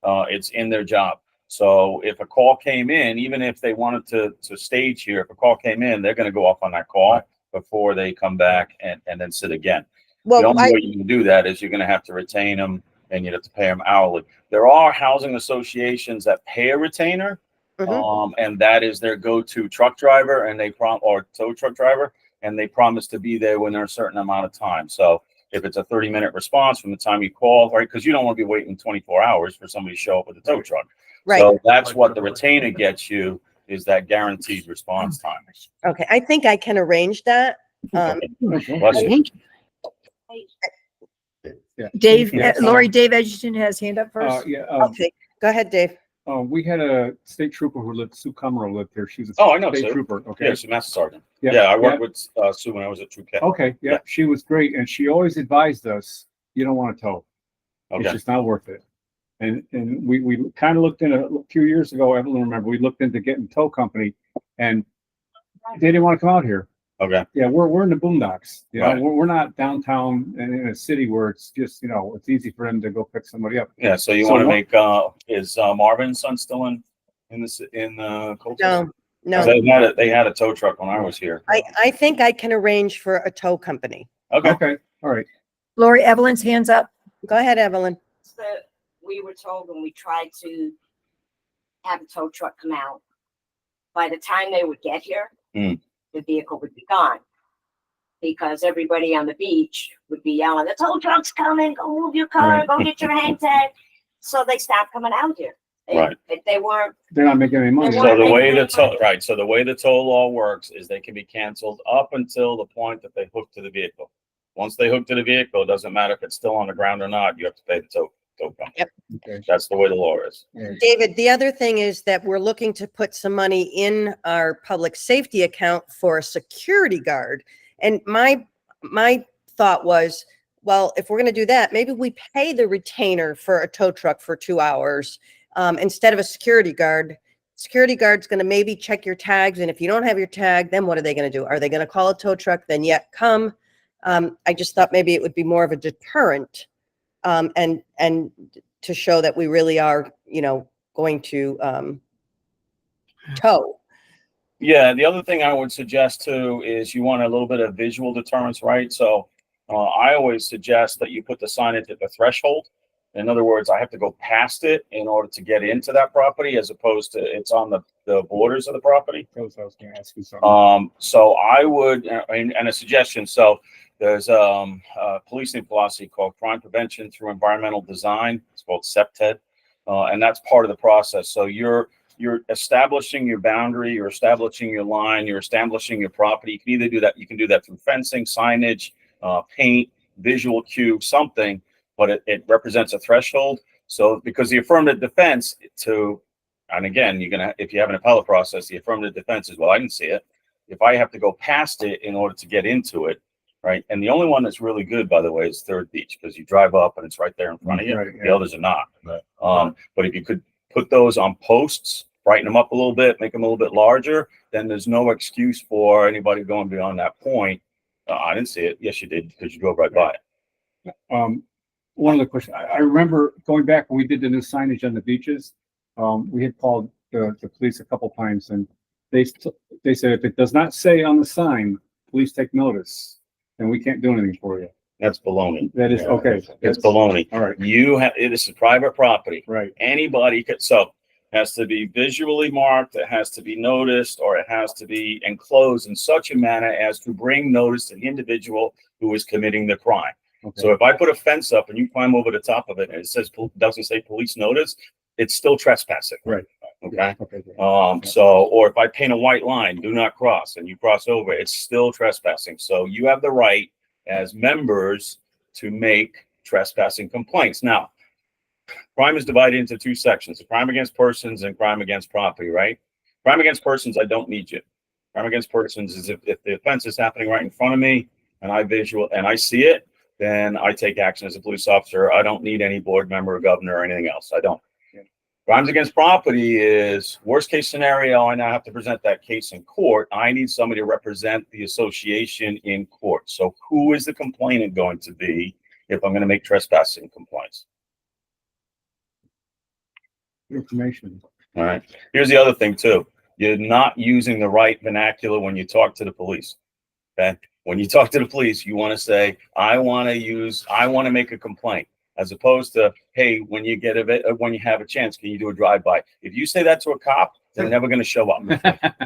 It's in their job. So if a call came in, even if they wanted to stage here, if a call came in, they're going to go off on that call before they come back and then sit again. Well, the only way you can do that is you're going to have to retain them, and you have to pay them hourly. There are housing associations that pay a retainer, and that is their go-to truck driver, and or tow truck driver, and they promise to be there within a certain amount of time. So if it's a 30-minute response from the time you call, right? Because you don't want to be waiting 24 hours for somebody to show up with a tow truck. Right. So that's what the retainer gets you, is that guaranteed response time. Okay, I think I can arrange that. Bless you. Dave, Yeah. Lori, Dave Edgerton has hand up first. Okay, go ahead, Dave. We had a state trooper who lived, Sue Cumro lived here. She was a Oh, I know state Sue. trooper. Okay. Yeah, she's a master sergeant. Yeah, Yeah, I worked yeah. with Sue when I was at Troop Cat. Okay. Yeah, she was great. And she always advised us, you don't want to tow. It's Okay. just not worth it. And we kind of looked in a few years ago, Evelyn, remember, we looked into getting a tow company and they didn't want to come out here. Okay. Yeah, we're in the boondocks. You know, Right. we're not downtown and in a city where it's just, it's easy for them to go pick somebody up. Yeah, so you So want to what- make, is Marvin's son still in Colchester? No. They had a tow truck when I was here. I think I can arrange for a tow company. Okay. Okay. All right. Lori, Evelyn's hands up. Go ahead, Evelyn. So we were told when we tried to have a tow truck come out, by the time they would get here, Hmm. the vehicle would be gone. Because everybody on the beach would be yelling, the tow truck's coming, go move your car, go get your hang tag. So they stopped coming out here. Right. They weren't, They're not making any money. They So weren't the way making the any tow, money. right, so the way the tow law works is they can be canceled up until the point that they hook to the vehicle. Once they hook to the vehicle, it doesn't matter if it's still on the ground or not, you have to pay the tow company. Yep. Okay. That's the way the law is. David, the other thing is that we're looking to put some money in our public safety account for a security guard. And my thought was, well, if we're going to do that, maybe we pay the retainer for a tow truck for 2 hours instead of a security guard. Security guard's going to maybe check your tags. And if you don't have your tag, then what are they going to do? Are they going to call a tow truck, then yet come? I just thought maybe it would be more of a deterrent and to show that we really are, going to tow. Yeah, the other thing I would suggest too is you want a little bit of visual deterrence, right? So I always suggest that you put the signage at the threshold. In other words, I have to go past it in order to get into that property as opposed to it's on the borders of the property. I was going to ask you something. So I would, and a suggestion, so there's a policing philosophy called crime prevention through environmental design. It's called CPTED. And that's part of the process. So you're establishing your boundary, you're establishing your line, you're establishing your property. You can either do that, you can do that through fencing, signage, paint, visual cue, something, but it represents a threshold. So because the affirmative defense and again, if you have an appellate process, the affirmative defense is, well, I didn't see it. If I have to go past it in order to get into it, right? And the only one that's really good, by the way, is Third Beach, because you drive up and it's right there in front of you. Right, The yeah. others are not. But if you could put those on posts, brighten them up a little bit, make them a little bit larger, then there's no excuse for anybody going beyond that point. I didn't see it. Yes, you did, because you drove right by it. One other question. I remember going back when we did the new signage on the beaches. We had called the police a couple times, and they said if it does not say on the sign, please take notice, then we can't do anything for you. That's baloney. That is okay. It's baloney. All right. This is private property. Right. Anybody could, so it has to be visually marked, it has to be noticed, or it has to be enclosed in such a manner as to bring notice to the individual who is committing the crime. Okay. So if I put a fence up and you climb over the top of it and it says, doesn't say police notice, it's still trespassing. Right. Okay. Okay. Or if I paint a white line, do not cross, and you cross over, it's still trespassing. So you have the right as members to make trespassing complaints. Now, crime is divided into two sections: crime against persons and crime against property, right? Crime against persons, I don't need you. Crime against persons is if the offense is happening right in front of me and I see it, then I take action as a police officer. I don't need any board member or governor or anything else. I don't. Crimes against property is worst case scenario. I now have to present that case in court. I need somebody to represent the association in court. So who is the complainant going to be if I'm going to make trespassing complaints? Information. All right. Here's the other thing too. You're not using the right vernacular when you talk to the police. Okay. When you talk to the police, you want to say, I want to make a complaint, as opposed to, hey, when you have a chance, can you do a drive-by? If you say that to a cop, they're never going to show up.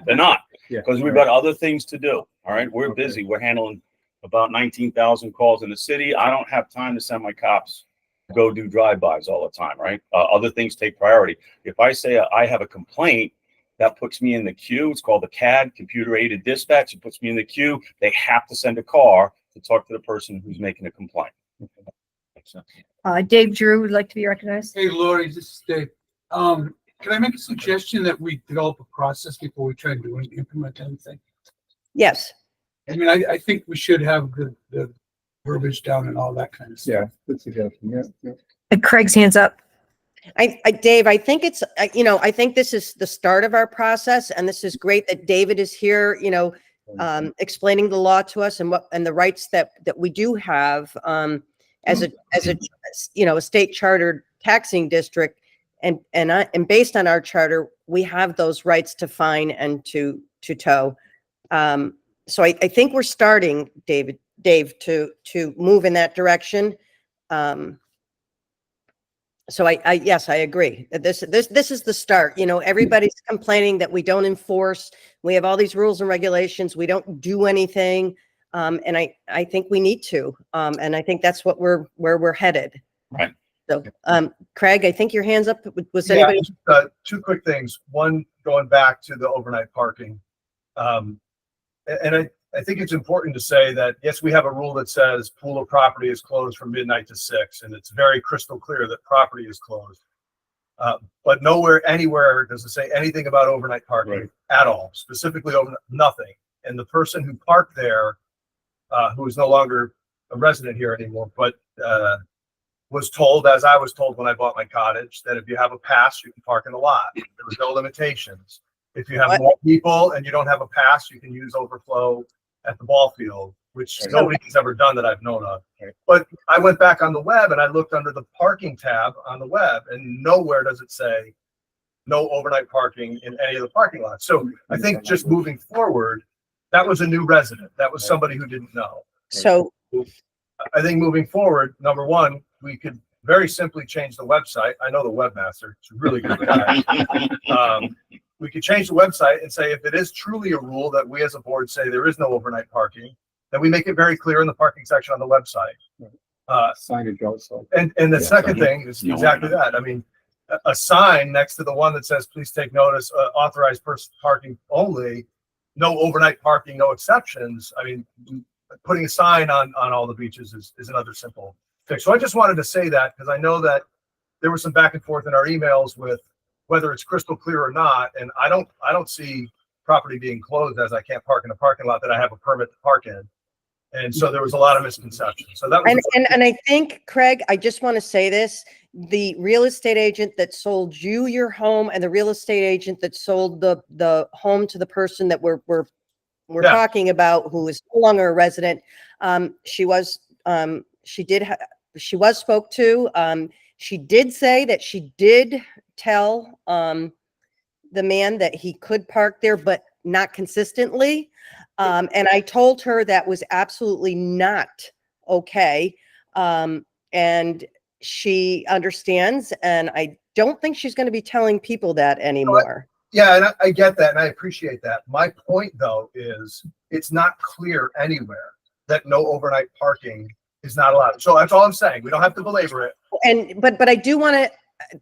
They're not, because we've got other things to do. All right. We're busy. We're handling about 19,000 calls in the city. I don't have time to send my cops to go do drive-bys all the time. Right. Other things take priority. If I say I have a complaint, that puts me in the queue. It's called the CAD, computer aided dispatch. It puts me in the queue. They have to send a car to talk to the person who's making a complaint. Dave Drew would like to be recognized. Hey, Lori, this is Dave. Can I make a suggestion that we develop a process before we try to implement anything? Yes. I mean, I think we should have the verbiage down and all that kind of stuff. Yeah, good suggestion. Yeah. And Craig's hands up. Dave, I think it's, I think this is the start of our process, and this is great that David is here, explaining the law to us and the rights that we do have as a state chartered taxing district, and based on our charter, we have those rights to fine and to tow. So I think we're starting, David, Dave, to move in that direction. So yes, I agree. This is the start. You know, everybody's complaining that we don't enforce. We have all these rules and regulations. We don't do anything. And I think we need to. And I think that's what where we're headed. Right. So, Craig, I think your hand's up. Was Yeah, anybody? two quick things. One, going back to the overnight parking. And I think it's important to say that, yes, we have a rule that says pool or property is closed from midnight to 6, and it's very crystal clear that property is closed. But nowhere, anywhere does it say anything about overnight parking at all, specifically over nothing. And the person who parked there, who is no longer a resident here anymore, but was told, as I was told when I bought my cottage, that if you have a pass, you can park in the lot. There was no limitations. If you have more people and you don't have a pass, you can use overflow at the ball field, which nobody has ever done that I've known of. But I went back on the web and I looked under the parking tab on the web, and nowhere does it say no overnight parking in any of the parking lots. So I think just moving forward, that was a new resident. That was somebody who didn't know. So I think moving forward, number one, we could very simply change the website. I know the webmaster, it's a really good guy. We could change the website and say, if it is truly a rule that we as a board say there is no overnight parking, then we make it very clear in the parking section on the website. Signage also. And the second thing is exactly that. I mean, a sign next to the one that says, please take notice, authorized person parking only, no overnight parking, no exceptions. I mean, putting a sign on all the beaches is another simple fix. So I just wanted to say that, because I know that there was some back and forth in our emails with whether it's crystal clear or not. And I don't see property being closed as I can't park in a parking lot that I have a permit to park in. And so there was a lot of misconceptions. So that was and I think, Craig, I just want to say this: the real estate agent that sold you your home and the real estate agent that sold the home to the person that we're talking about, who is no longer a resident, she was spoke to. She did say that she did tell the man that he could park there, but not consistently. And I told her that was absolutely not okay. And she understands, and I don't think she's going to be telling people that anymore. Yeah, and I get that, and I appreciate that. My point, though, is it's not clear anywhere that no overnight parking is not allowed. So that's all I'm saying. We don't have to belabor it. And but I do want to.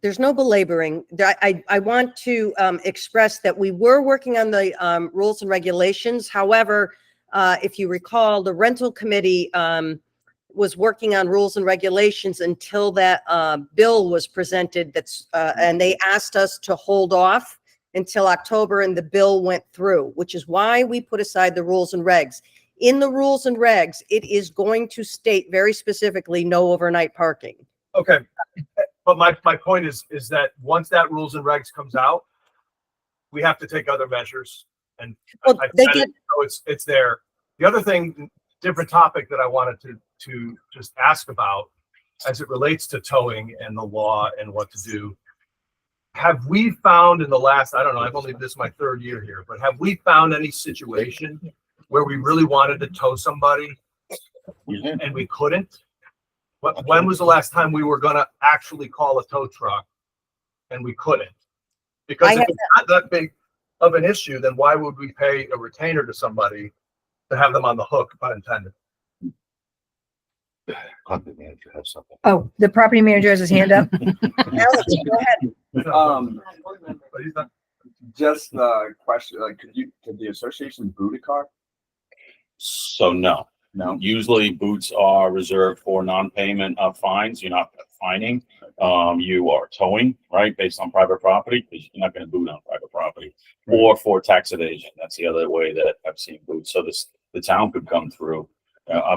There's no belaboring. I want to express that we were working on the rules and regulations. However, if you recall, the rental committee was working on rules and regulations until that bill was presented. And they asked us to hold off until October, and the bill went through, which is why we put aside the rules and regs. In the rules and regs, it is going to state very specifically no overnight parking. Okay. But my point is that once that rules and regs comes out, we have to take other measures. And Well, it's there. The other thing, different topic that I wanted to just ask about as it relates to towing and the law and what to do. Have we found in the last, I don't know, I've only, this is my third year here, but have we found any situation where we really wanted to tow somebody and we couldn't? When was the last time we were going to actually call a tow truck and we couldn't? Because if it's not that big of an issue, then why would we pay a retainer to somebody to have them on the hook, pun intended? Content manager has something. Oh, the property manager has his hand up. Alex, go ahead. Just a question, like, could the association boot a car? So no. Usually boots are reserved for non-payment of fines. You're not fining. You are towing, right, based on private property, because you're not going to boot on private property, or for tax evasion. That's the other way that I've seen boots. So the town could come through,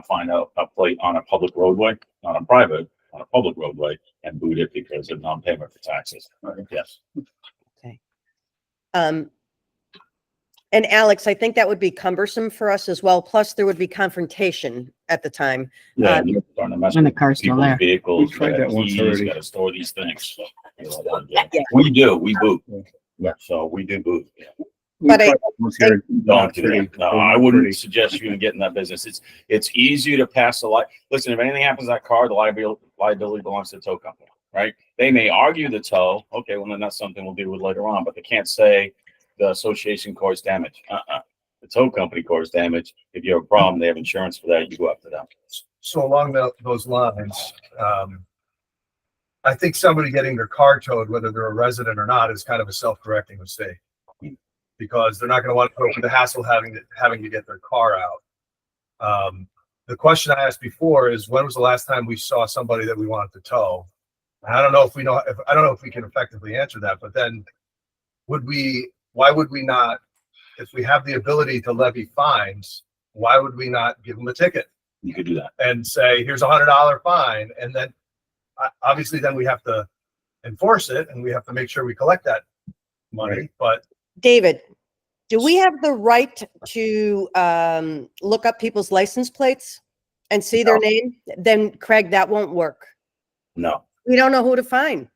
find a plate on a public roadway, not a private, on a public roadway, and boot it because of non-payment for taxes. Yes. Okay. And Alex, I think that would be cumbersome for us as well. Plus, there would be confrontation at the time. Yeah, you're starting to mess When the with car's still people's there. vehicles. We tried that once already. Got to store these things. We do. We boot. Yeah. So we do boot. Yeah. But I- Don't do that. No, I wouldn't suggest you even get in that business. It's easier to pass the light. Listen, if anything happens to that car, the liability belongs to the tow company, right? They may argue the tow. Okay, well then that's something we'll deal with later on, but they can't say the association caused damage. The tow company caused damage. If you have a problem, they have insurance for that. You go after them. So along those lines, I think somebody getting their car towed, whether they're a resident or not, is kind of a self-correcting mistake. Because they're not going to want to go through the hassle having to get their car out. The question I asked before is, when was the last time we saw somebody that we wanted to tow? And I don't know if we can effectively answer that, but then why would we not, if we have the ability to levy fines, why would we not give them a ticket? You could do that and say, here's $100 fine. And then obviously then we have to enforce it and we have to make sure we collect that money. But David, do we have the right to look up people's license plates and see their name? Then Craig, that won't work. No. We don't know who to find.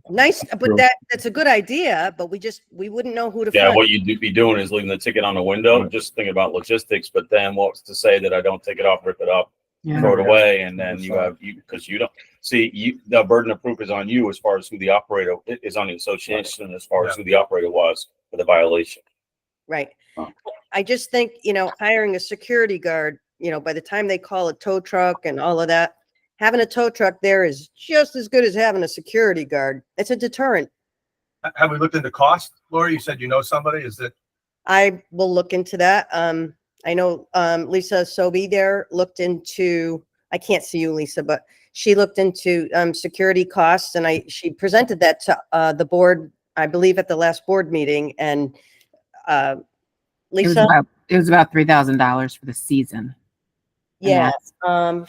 Nice, but that's a good idea, but we wouldn't know who to Yeah, find. what you'd be doing is leaving the ticket on the window, just thinking about logistics, but then what's to say that I don't take it off, rip it up, throw it away, and then because you don't see, the burden of proof is on you as far as who the operator is, on the association as far as who the operator was for the violation. Right. I just think, hiring a security guard, by the time they call a tow truck and all of that, having a tow truck there is just as good as having a security guard. It's a deterrent. have we looked into cost? Lori, you said you know somebody. Is it? I will look into that. I know Lisa Sobey there looked into, I can't see you, Lisa, but she looked into security costs, and she presented that to the board, I believe, at the last board meeting. And Lisa, it was about $3,000 for the season. yeah. On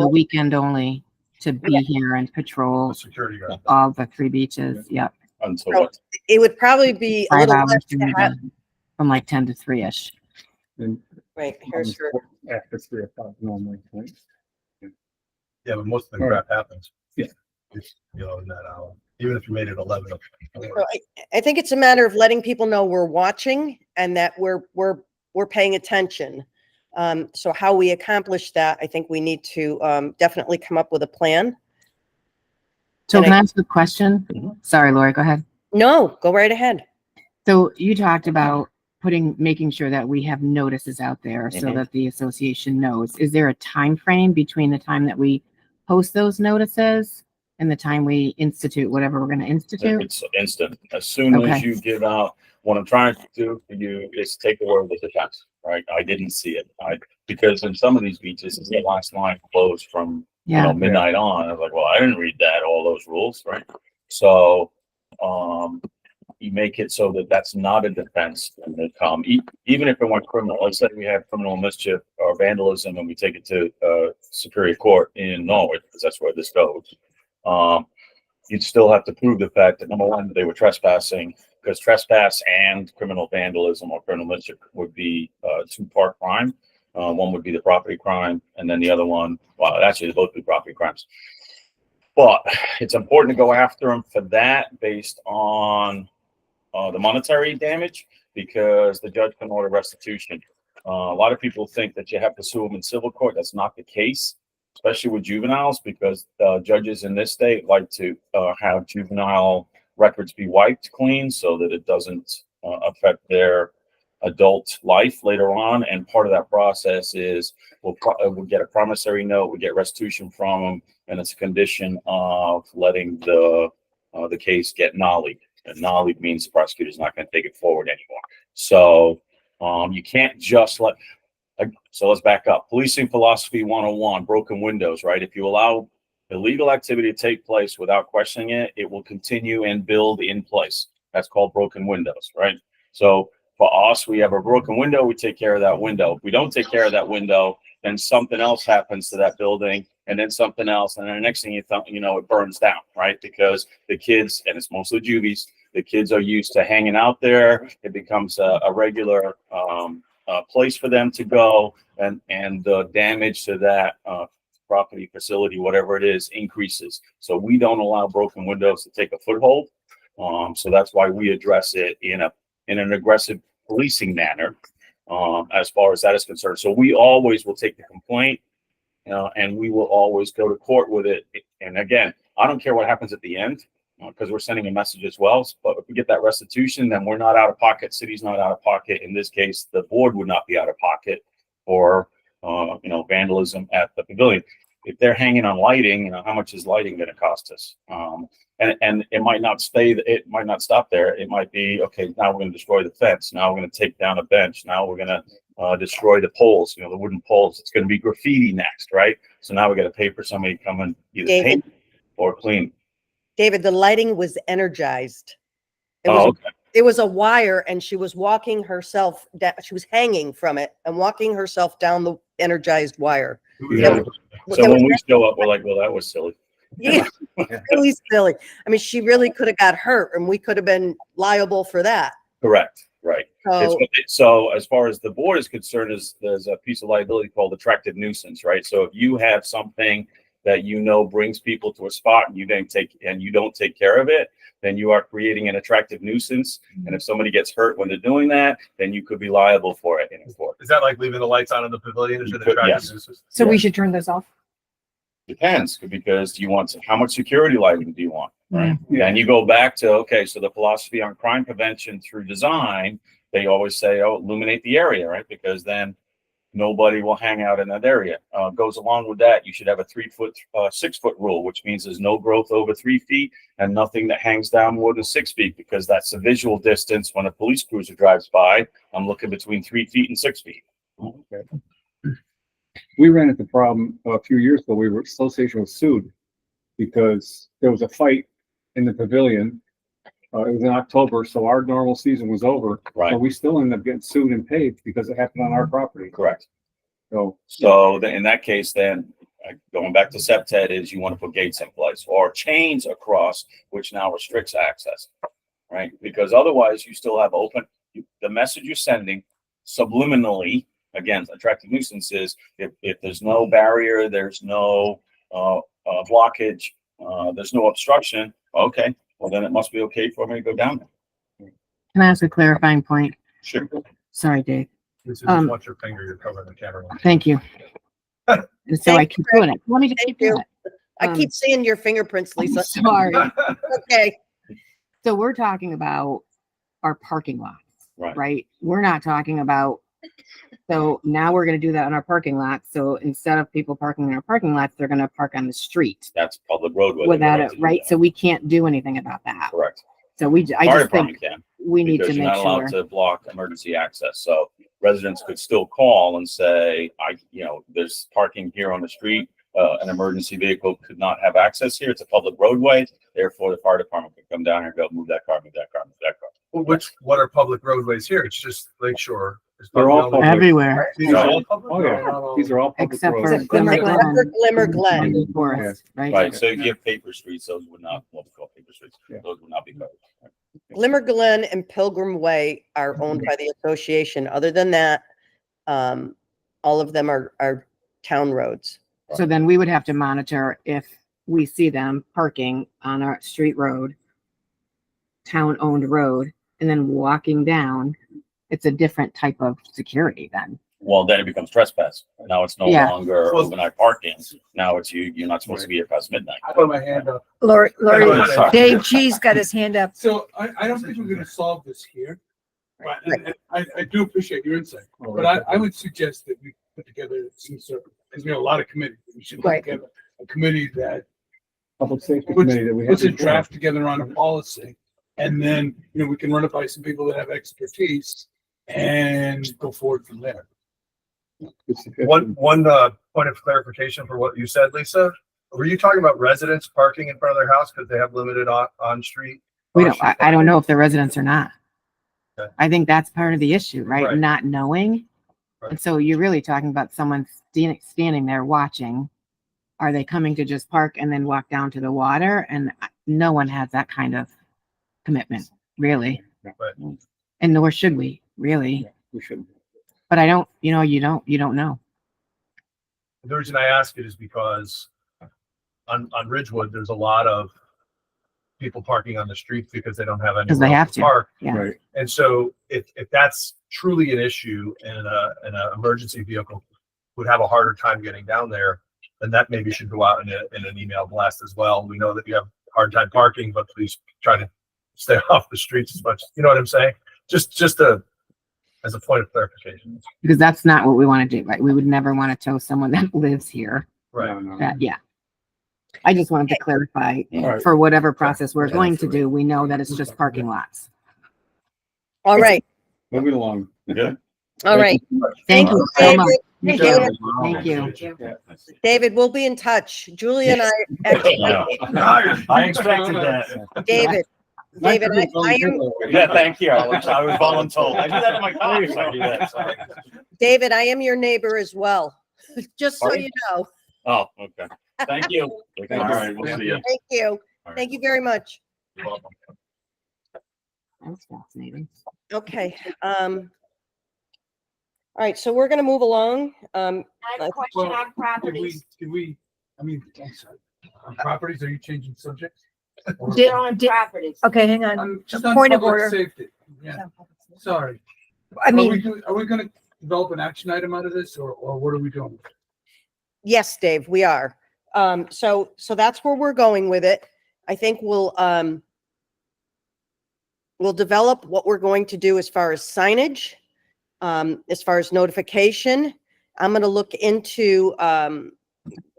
the weekend only to be here and patrol security guard. all the 3 beaches. Yep. Until what? It would probably be a 5 little hours less to during the have. day, from like 10 to 3-ish. Right, here's her. After 3 o'clock normally, right? Yeah, but most of the crap happens. Yeah. In that hour, even if you made it 11. So I think it's a matter of letting people know we're watching and that we're paying attention. So how we accomplish that, I think we need to definitely come up with a plan. So can I ask a question? Sorry, Lori, go ahead. No, go right ahead. So you talked about making sure that we have notices out there so that the association knows. Is there a time frame between the time that we post those notices and the time we institute whatever we're going to institute? It's instant. As soon as you give out, what I'm trying to do for you is take the word with the defense, right? I didn't see it. Because in some of these beaches, the last line closed from midnight on. I was like, well, I didn't read that, all those rules, right? So you make it so that that's not a defense when they come, even if it went criminal. Let's say we have criminal mischief or vandalism and we take it to Superior Court in Norwich, because that's where this goes. You'd still have to prove the fact that, number one, they were trespassing, because trespass and criminal vandalism or criminal mischief would be a 2-part crime. One would be the property crime, and then the other one, well, actually, they both be property crimes. But it's important to go after them for that based on the monetary damage, because the judge can order restitution. A lot of people think that you have to sue them in civil court. That's not the case, especially with juveniles, because judges in this state like to have juvenile records be wiped clean so that it doesn't affect their adult life later on. And part of that process is we'll get a promissory note, we get restitution from them, and it's a condition of letting the case get nollied. And nollied means the prosecutor's not going to take it forward anymore. So you can't just so let's back up. Policing philosophy 101, broken windows, right? If you allow illegal activity to take place without questioning it, it will continue and build in place. That's called broken windows, right? So for us, we have a broken window, we take care of that window. If we don't take care of that window, then something else happens to that building, and then something else, and then the next thing you know, it burns down, right? Because the kids, and it's mostly juvies, the kids are used to hanging out there. It becomes a regular place for them to go, and the damage to that property, facility, whatever it is, increases. So we don't allow broken windows to take a foothold. So that's why we address it in an aggressive policing manner, as far as that is concerned. So we always will take the complaint, and we will always go to court with it. And again, I don't care what happens at the end, because we're sending a message as well. But if we get that restitution, then we're not out of pocket. City's not out of pocket. In this case, the board would not be out of pocket for, vandalism at the pavilion. If they're hanging on lighting, how much is lighting going to cost us? And it might not stop there. It might be, okay, now we're going to destroy the fence. Now we're going to take down a bench. Now we're going to destroy the poles, the wooden poles. It's going to be graffiti next, right? So now we got to pay for somebody to come and either paint or clean. David, the lighting was energized. Okay. It was a wire, and she was walking herself down. She was hanging from it and walking herself down the energized wire. Yeah. So when we show up, we're like, well, that was silly. Yeah, really silly. I mean, she really could have got hurt, and we could have been liable for that. Correct. Right. So, So as far as the board is concerned, there's a piece of liability called attractive nuisance, right? So if you have something that brings people to a spot and you don't take care of it, then you are creating an attractive nuisance. And if somebody gets hurt when they're doing that, then you could be liable for it in court. Is that like leaving the lights on in the pavilion? Is it attractive Yes. nuisance? So we should turn those off? Depends, because how much security lighting do you want? Right. Yeah. And you go back to, okay, so the philosophy on crime prevention through design, they always say, illuminate the area, right? Because then nobody will hang out in that area. Goes along with that, you should have a 6 foot rule, which means there's no growth over 3 feet and nothing that hangs down more than 6 feet, because that's the visual distance. When a police cruiser drives by, I'm looking between 3 feet and 6 feet. Okay. We ran into the problem a few years ago. Association was sued because there was a fight in the pavilion. It was in October, so our normal season was over. Right. But we still ended up getting sued and paid because it happened on our property. Correct. So In that case, then going back to SEPTED, is you want to put gates in place or chains across, which now restricts access, right? Because otherwise you still have the message you're sending subliminally. Again, attractive nuisances. If there's no barrier, there's no blockage, there's no obstruction. Okay, well then it must be okay for me to go down there. Can I ask a clarifying point? Sure. Sorry, Dave. This is watch your finger. You're covering the camera. Thank you. And so I keep doing it. Let me just keep doing it. I keep seeing your fingerprints, Lisa. Sorry. Okay. So we're talking about our parking lots, right? We're not talking about, so now we're going to do that on our parking lot. So instead of people parking in our parking lots, they're going to park on the street. That's public roadway. Without it, right? So we can't do anything about that. Correct. So I just think we need to you're make not allowed sure. to block emergency access. So residents could still call and say, there's parking here on the street. An emergency vehicle could not have access here. It's a public roadway. Therefore, the fire department could come down here and go, move that car, move that car, move that car. Well, what are public roadways here? It's just Lakeshore. they're all public. Everywhere. These are all public? Oh yeah, these are all public Except for roads. Glimmer Glen. and Forest, right? Right. So if you have paper streets, those would not, what we call paper streets, those would not be covered. Right? Glimmer Glen and Pilgrim Way are owned by the association. Other than that, all of them are town roads. So then we would have to monitor if we see them parking on our street road, town-owned road, and then walking down. It's a different type of security then. Well, then it becomes trespass. Now it's no Yeah. longer overnight parking. Now it's you're not supposed to be here past midnight. I put my hand up. Lori, Sorry. Dave G's got his hand up. So I don't think we're gonna solve this here. But and I do appreciate your insight, Oh, but I would suggest that we put together some sort of, because we have a lot of committees. We should put Right. together a committee that Public safety puts committee that we have. a draft together on a policy. And then, we can run it by some people that have expertise and go forward from there. One point of clarification for what you said, Lisa. Were you talking about residents parking in front of their house because they have limited on street? I don't know if they're residents or not. Okay. I think that's part of the issue, right? Right. Not knowing. Right. And so you're really talking about someone standing there watching. Are they coming to just park and then walk down to the water? And no one has that kind of commitment, really. Right. And nor should we, really. Yeah, we should. But I don't, you don't know. The reason I ask it is because on Ridgewood, there's a lot of people parking on the streets because they don't have Because they anywhere have else to. to park. Yeah. Right. And so if that's truly an issue and an emergency vehicle would have a harder time getting down there, then that maybe should go out in an email blast as well. We know that you have a hard time parking, but please try to stay off the streets as much. You know what I'm saying? Just as a point of clarification. Because that's not what we want to do, right? We would never want to tow someone that lives here. Right. No, no. That, yeah. I just wanted to clarify Right. for whatever process we're going to do, we know that it's just parking lots. All right, Moving along. Good. all right. Thank you so much. David, Thank you. David, we'll be in touch. Julie and I, actually, I expected that. David, David, I am, Yeah, thank you. I was voluntold. I do that to my cops. I do that. So. David, I am your neighbor as well, just so Pardon? you know. Oh, okay. Thank you. All right, we'll see you. Thank you. All right. Thank you very much. You're welcome. That's fascinating. Okay, all right, so we're gonna move along. I have a question on Did properties. I mean, I'm sorry. On properties, are you changing subjects? Or- Did- They're on properties. Okay, hang on. Just on Point of public order. safety. Yeah, sorry. I mean, Are we gonna develop an action item out of this or what are we doing? Yes, Dave, we are. So that's where we're going with it. I think we'll develop what we're going to do as far as signage, as far as notification. I'm going to look into,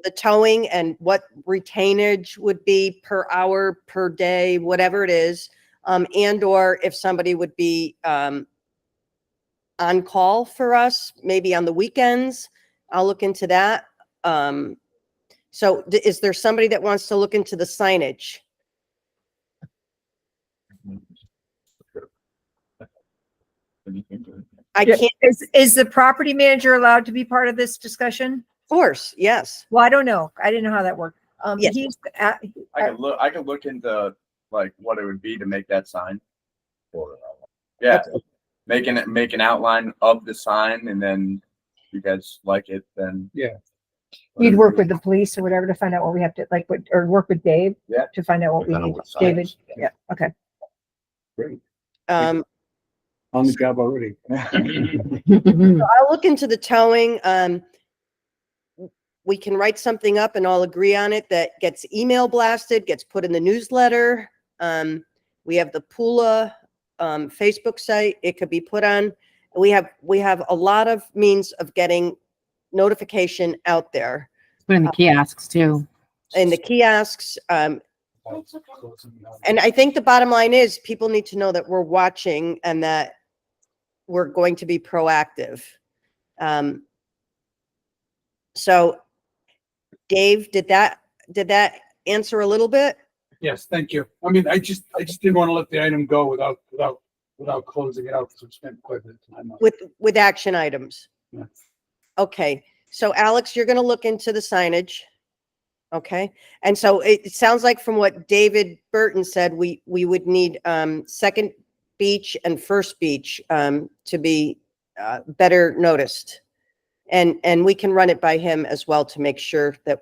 the towing and what retainage would be per hour, per day, whatever it is. And or if somebody would be, on call for us, maybe on the weekends. I'll look into that. So is there somebody that wants to look into the signage? I can't, is the property manager allowed to be part of this discussion? of course, yes. Well, I don't know. I didn't know how that worked. Yes. I could look into like what it would be to make that sign. Yeah, make an outline of the sign, and then if you guys like it, then You'd work with the police or whatever to find out what we have to or work with Dave. Yeah. To find out what we Find out need. what signs. David, yeah, okay. Great. Um, On the job already. I'll look into the towing. We can write something up and all agree on it that gets email blasted, gets put in the newsletter. We have the Pula Facebook site. It could be put on. We have a lot of means of getting notification out there. Put in the kiosks too. And the kiosks, and I think the bottom line is people need to know that we're watching and that we're going to be proactive. So Dave, did that answer a little bit? Yes, thank you. I mean, I just didn't want to let the item go without closing it out, because we spent quite a bit of time on it. With action items? Yeah. Okay, so Alex, you're gonna look into the signage. Okay, and so it sounds like from what David Burton said, we would need Second Beach and First Beach to be better noticed. And we can run it by him as well to make sure that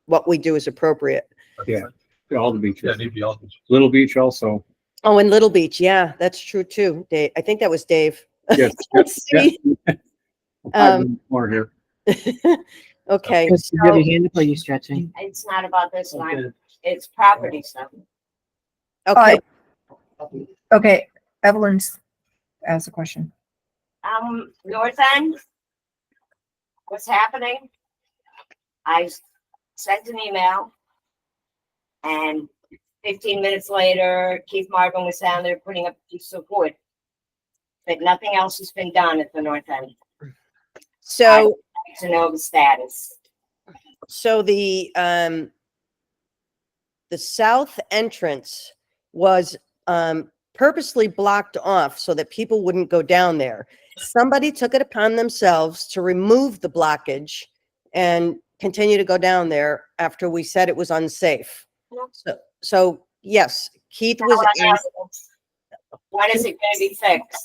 what we do is appropriate. Yeah. All the beaches. Yeah, maybe all. Little Beach also. Oh, and Little Beach, yeah, that's true too, Dave. I think that was Dave. Yes. See? More here. Okay, You have so, your hand up or you stretching? It's not about this line. It's property stuff. okay, Okay, Evelyn's asked a question. North End, what's happening? I sent an email and 15 minutes later, Keith Marvin was down there putting up a piece of wood. But nothing else has been done at the North End. so, To know the status. so the south entrance was purposely blocked off so that people wouldn't go down there. Somebody took it upon themselves to remove the blockage and continue to go down there after we said it was unsafe. So yes, Keith was asked, When is it gonna be fixed?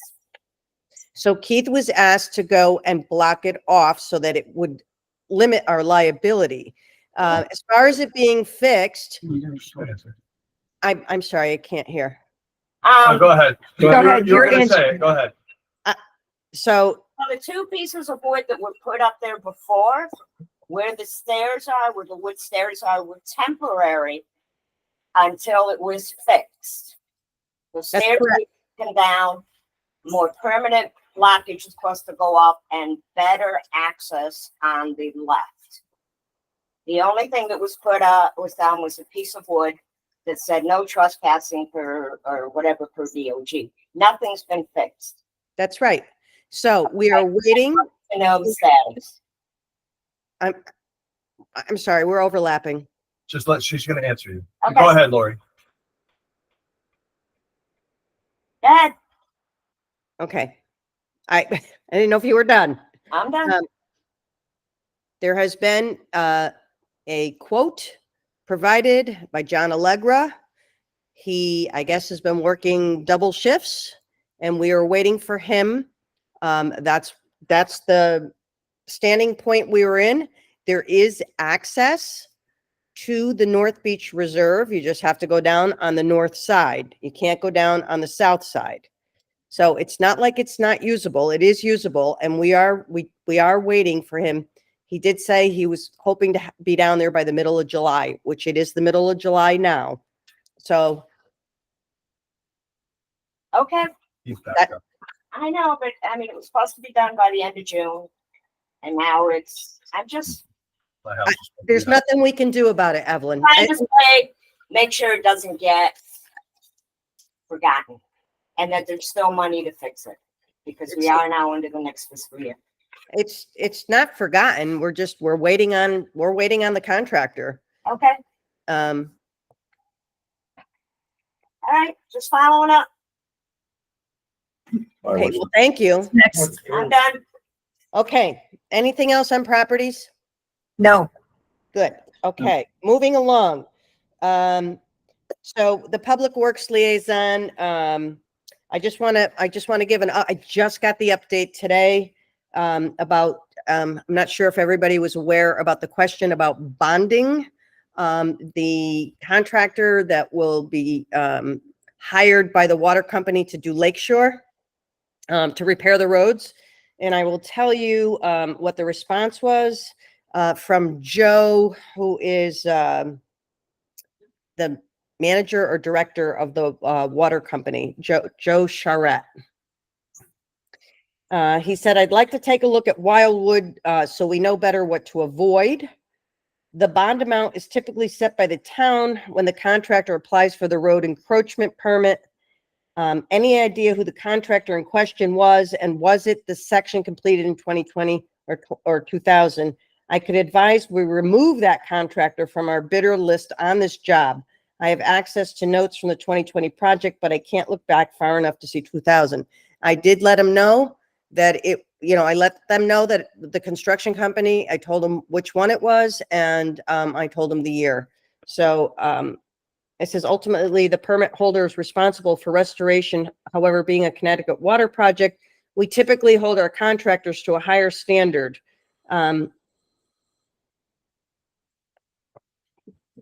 so Keith was asked to go and block it off so that it would limit our liability. As far as it being fixed, I'm sorry, I can't hear. Go ahead. Go ahead. You're You're gonna in. say it. Go ahead. So Well, the two pieces of wood that were put up there before, where the stairs are, where the wood stairs are, were temporary until it was fixed. The stairs correct. were taken down, more permanent blockage is supposed to go up, and better access on the left. The only thing that was was down was a piece of wood that said no trespassing or whatever per BOG. Nothing's been fixed. that's right. So we are waiting. To know the status. I'm sorry, we're overlapping. She's gonna answer you. Okay. Go ahead, Lori. Dad, Okay. I didn't know if you were done. I'm done. There has been a quote provided by John Allegra. He, I guess, has been working double shifts, and we are waiting for him. That's the standing point we were in. There is access to the North Beach Reserve. You just have to go down on the north side. You can't go down on the south side. So it's not like it's not usable. It is usable, and we are waiting for him. He did say he was hoping to be down there by the middle of July, which it is the middle of July now. So Okay, He's back up. I know, but I mean, it was supposed to be done by the end of June. And now I'm just My house is- there's nothing we can do about it, Evelyn. trying to say, make sure it doesn't get forgotten. And that there's still money to fix it. Because we are now into the next fiscal year. It's not forgotten. We're waiting on the contractor. Okay, Um, all right, just following up. okay, well, thank you. Next. I'm done. Okay, anything else on properties? No. Good. Okay, moving along. So the Public Works Liaison, I just want to give I just got the update today about, I'm not sure if everybody was aware about the question about bonding. The contractor that will be hired by the water company to do Lakeshore, to repair the roads. And I will tell you what the response was from Joe, who is the manager or director of the water company, Joe Charette. He said, I'd like to take a look at Wildwood so we know better what to avoid. The bond amount is typically set by the town when the contractor applies for the road encroachment permit. Any idea who the contractor in question was, and was it the section completed in 2020 or 2000? I could advise we remove that contractor from our bidder list on this job. I have access to notes from the 2020 project, but I can't look back far enough to see 2000. I did let him know that I let them know that the construction company, I told them which one it was, and I told them the year. So it says ultimately the permit holder is responsible for restoration. However, being a Connecticut water project, we typically hold our contractors to a higher standard.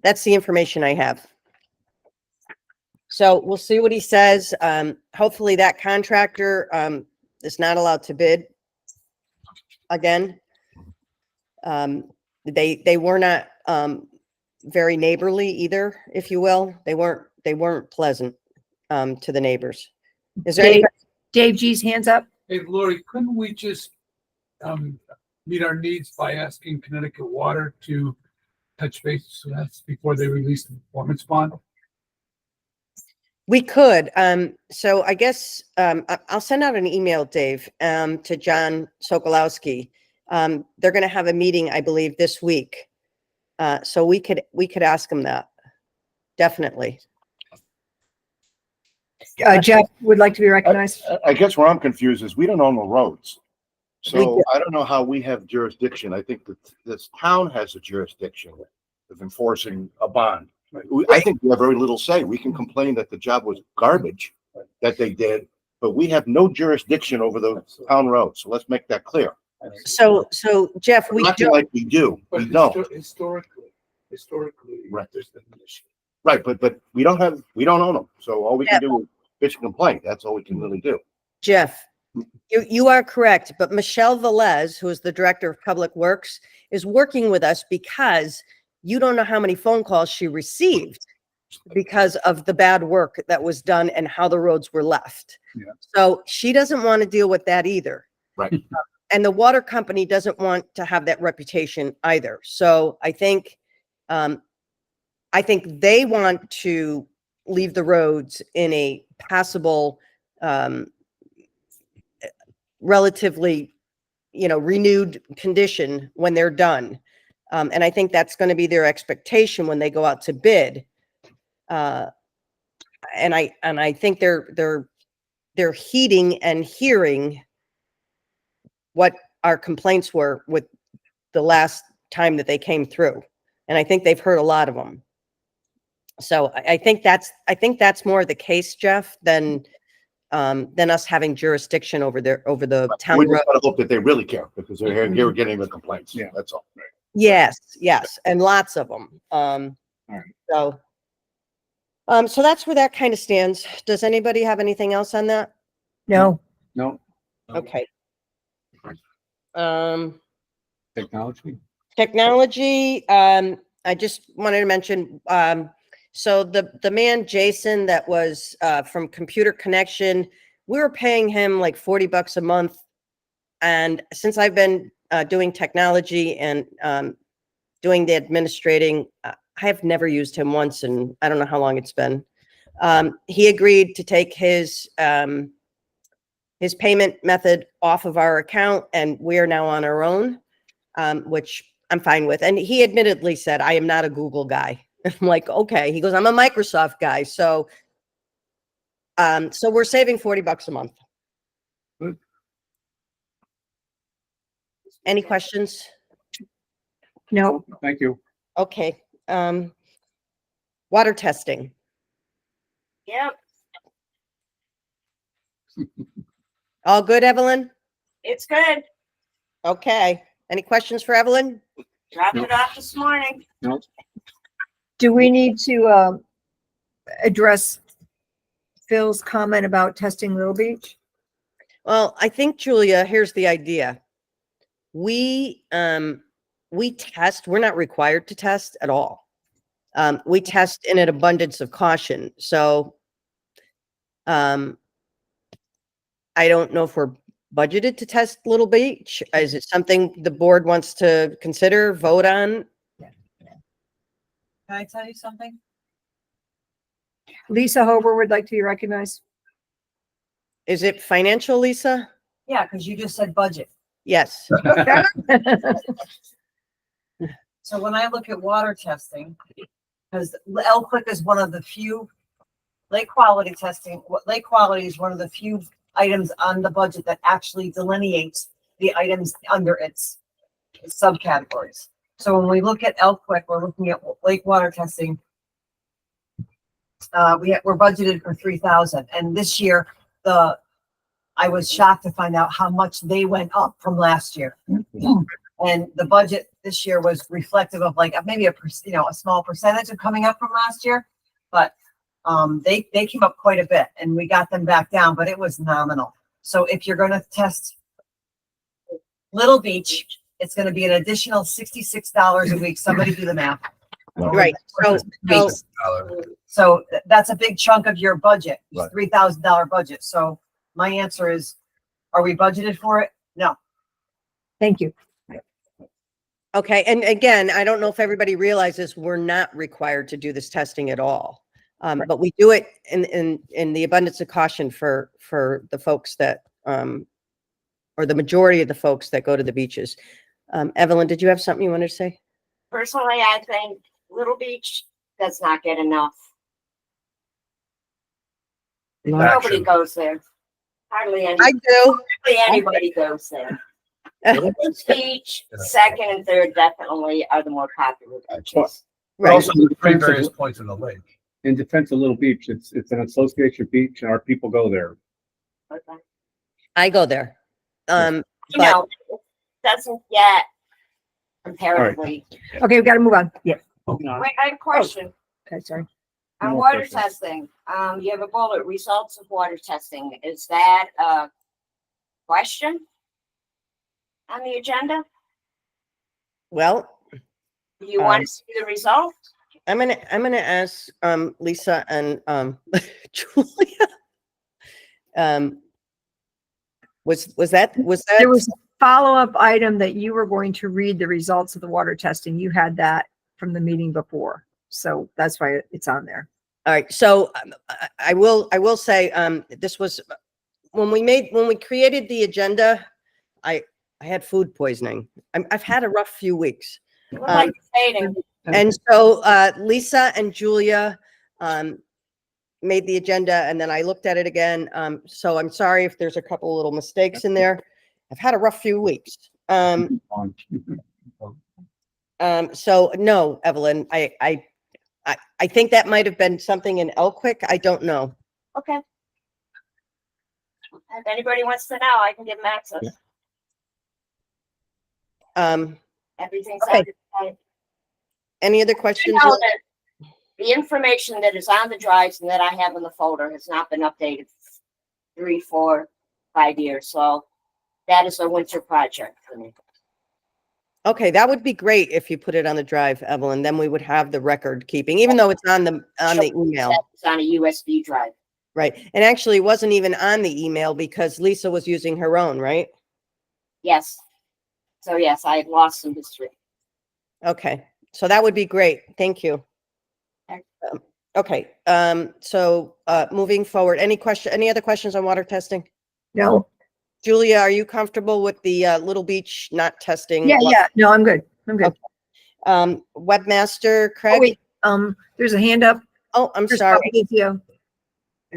That's the information I have. So we'll see what he says. Hopefully that contractor is not allowed to bid again. They were not very neighborly either, if you will. They weren't pleasant to the neighbors. Is there any? Dave G's hands up. Hey, Lori, couldn't we just meet our needs by asking Connecticut Water to touch base with us before they release the performance bond? We could. So I guess I'll send out an email, Dave, to John Sokolowski. They're going to have a meeting, I believe, this week. So we could ask him that. Definitely. Jeff would like to be recognized. I guess where I'm confused is we don't own the roads. We So do. I don't know how we have jurisdiction. I think that this town has a jurisdiction of enforcing a bond. I think we have very little say. We can complain that the job was garbage that they did, but we have no jurisdiction over the town roads. So let's make that clear. So Jeff, we Not don't. like we do. We But don't. historically, historically, Right. there's been an issue. Right, but we don't own them. So all we can do is bitch and complain. That's all we can really do. Jeff, you are correct, but Michelle Velez, who is the Director of Public Works, is working with us because you don't know how many phone calls she received because of the bad work that was done and how the roads were left. Yeah. So she doesn't want to deal with that either. Right. And the water company doesn't want to have that reputation either. So I think they want to leave the roads in a passable, relatively, renewed condition when they're done. And I think that's going to be their expectation when they go out to bid. And I think they're heeding and hearing what our complaints were with the last time that they came through. And I think they've heard a lot of them. So I think that's more the case, Jeff, than us having jurisdiction over the town We road. just gotta hope that they really care because they're here getting the complaints. Yeah. That's all. Yes, and lots of them. right. So that's where that kind of stands. Does anybody have anything else on that? No, No, Okay. technology. I just wanted to mention, so the man, Jason, that was from Computer Connection, we were paying him like $40 a month. And since I've been doing technology and doing the administrating, I have never used him once, and I don't know how long it's been. He agreed to take his payment method off of our account, and we are now on our own, which I'm fine with. And he admittedly said, I am not a Google guy. I'm like, okay. He goes, I'm a Microsoft guy. So we're saving $40 a month. Good. Any questions? no, Thank you. Okay. Water testing. Yep, All good, Evelyn? it's good. Okay. Any questions for Evelyn? Dropped Nope. it off this morning. do we need to address Phil's comment about testing Little Beach? Well, I think, Julia, here's the idea. We test, we're not required to test at all. We test in an abundance of caution. So I don't know if we're budgeted to test Little Beach. Is it something the board wants to consider, vote on? Can I tell you something? Lisa Hober would like to be recognized. Is it financial, Lisa? Yeah, because you just said budget. Yes. So when I look at water testing, because Quick is one of the few lake quality testing, lake quality is one of the few items on the budget that actually delineates the items under its subcategories. So when we look at Quick, we're looking at lake water testing. We're budgeted for 3,000, and this year I was shocked to find out how much they went up from last year. And the budget this year was reflective of like maybe a small percentage of coming up from last year, but they came up quite a bit, and we got them back down, but it was nominal. So if you're going to test Little Beach, it's going to be an additional $66 a week. Somebody do the math. Right. So that's a big chunk of your budget, Right. $3,000 budget. So my answer is, are we budgeted for it? No. Thank you. Okay. And again, I don't know if everybody realizes we're not required to do this testing at all. But we do it in the abundance of caution for the folks that, or the majority of the folks that go to the beaches. Evelyn, did you have something you wanted to say? Personally, I think Little Beach does not get enough. Nobody goes there. Hardly I do. anybody goes there. This beach, second and third definitely are the more popular beaches. But Right. also three various points in the lake. In defense of Little Beach, it's an association beach and our people go there. Okay. I go there. You But know, it doesn't get comparatively. Okay, we got to move on. Yeah. No. Wait, I have a question. Okay, sorry. On No water question. testing, you have a bullet, results of water testing. Is that a question on the agenda? Well, Do you want to see the result? I'm gonna ask Lisa and Julia. Was that There was a follow-up item that you were going to read the results of the water testing. You had that from the meeting before. So that's why it's on there. all right? So I will say this was when we created the agenda. I had food poisoning. I've had a rough few weeks. You look like you're fading. And so Lisa and Julia made the agenda, and then I looked at it again. So I'm sorry if there's a couple little mistakes in there. I've had a rough few weeks. So no, Evelyn, I think that might have been something in Elquick. I don't know. Okay. If anybody wants to know, I can give them access. Everything's Okay. on. Any other You questions? know that the information that is on the drives and that I have in the folder has not been updated 3, 4, 5 years. So that is a winter project for me. Okay, that would be great if you put it on the drive, Evelyn. Then we would have the record keeping, even though it's on the email. It's on a USB drive. Right. And actually, it wasn't even on the email because Lisa was using her own, right? Yes. So yes, I had lost some history. Okay. So that would be great. Thank you. Okay. So moving forward, any other questions on water testing? No. Julia, are you comfortable with the Little Beach not testing? Yeah. No, I'm good. I'm good. Okay. Webmaster Craig? Oh, wait, there's a hand up. Oh, I'm Chris sorry. Pop is you.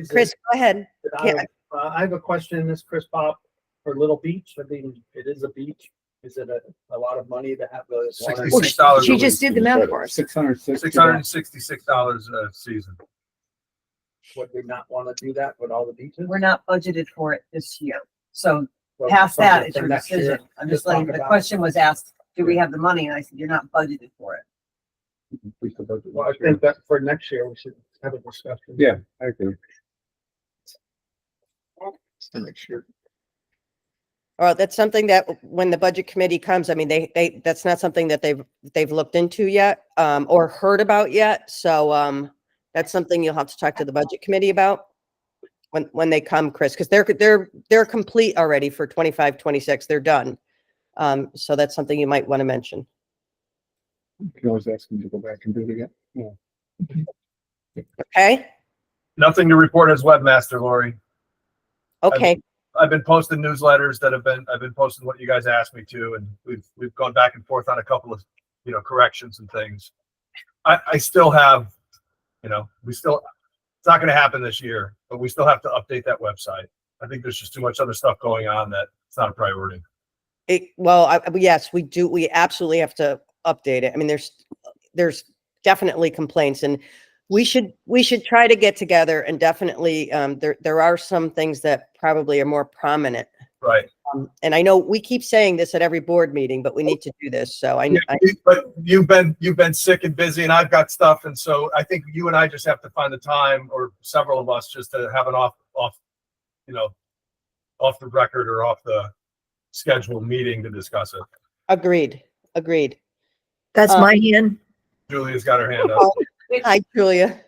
Chris, go ahead. I have a question, Miss Chris Pop, for Little Beach. I mean, it is a beach. Is it a lot of money to have the $66 She just did the math for us. $666 a season. Would we not want to do that with all the beaches? We're not budgeted for it this year. So Well, past that, something it's for your next year. decision. I'm just letting, talk the about- question was asked, do we have the money? And I said, you're not budgeted for it. We could budget Well, I next year. think that for next year, we should have a discussion. Yeah, I agree. To make sure. Well, that's something that when the budget committee comes, I mean, that's not something that they've looked into yet, or heard about yet. So, that's something you'll have to talk to the budget committee about when they come, Chris, because they're complete already for 25, 26. They're done. So that's something you might want to mention. You can always ask them to go back and do it again. Yeah. Okay. Nothing to report as webmaster, Lori. Okay. I've been posting newsletters I've been posting what you guys asked me to, and we've gone back and forth on a couple of, corrections and things. I still have, it's not going to happen this year, but we still have to update that website. I think there's just too much other stuff going on that it's not a priority. Yes, we do. We absolutely have to update it. I mean, there's definitely complaints, and we should try to get together and definitely, there are some things that probably are more prominent. Right. And I know we keep saying this at every board meeting, but we need to do this. So but you've been sick and busy, and I've got stuff. And so I think you and I just have to find the time, or several of us, just to have an off the record or off the scheduled meeting to discuss it. Agreed. That's my hand. Julia's got her hand up. Hi, Julia.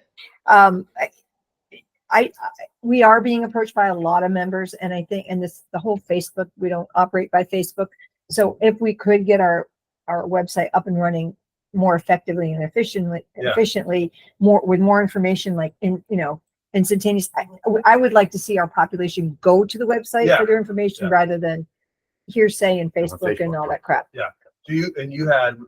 We are being approached by a lot of members, and I think, the whole Facebook, we don't operate by Facebook. So if we could get our website up and running more effectively and efficiently, with more information, like instantaneous, I would like to see our population go to the website for their information rather than hearsay and Facebook and all that crap. Yeah. You had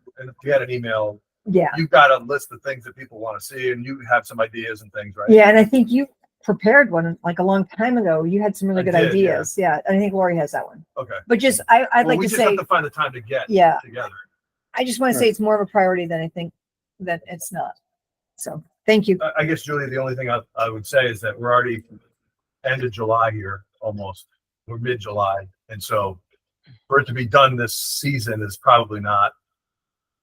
an email. Yeah. You've got a list of things that people want to see, and you have some ideas and things, right? Yeah, and I think you prepared one like a long time ago. You had some really good ideas. Yeah, I think Lori has that one. Okay. But just I'd like we to just say, have to find the time to get together. I just want to say it's more of a priority than I think that it's not. So thank you. I guess, Julie, the only thing I would say is that we're already end of July here, almost. We're mid-July, and so for it to be done this season is probably not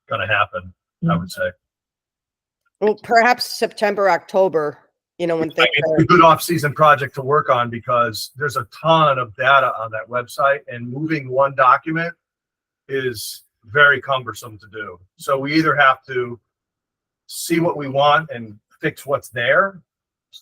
going to happen. I would say. Well, perhaps September, October, you know, when things It's are, a good off-season project to work on because there's a ton of data on that website, and moving one document is very cumbersome to do. So we either have to see what we want and fix what's there,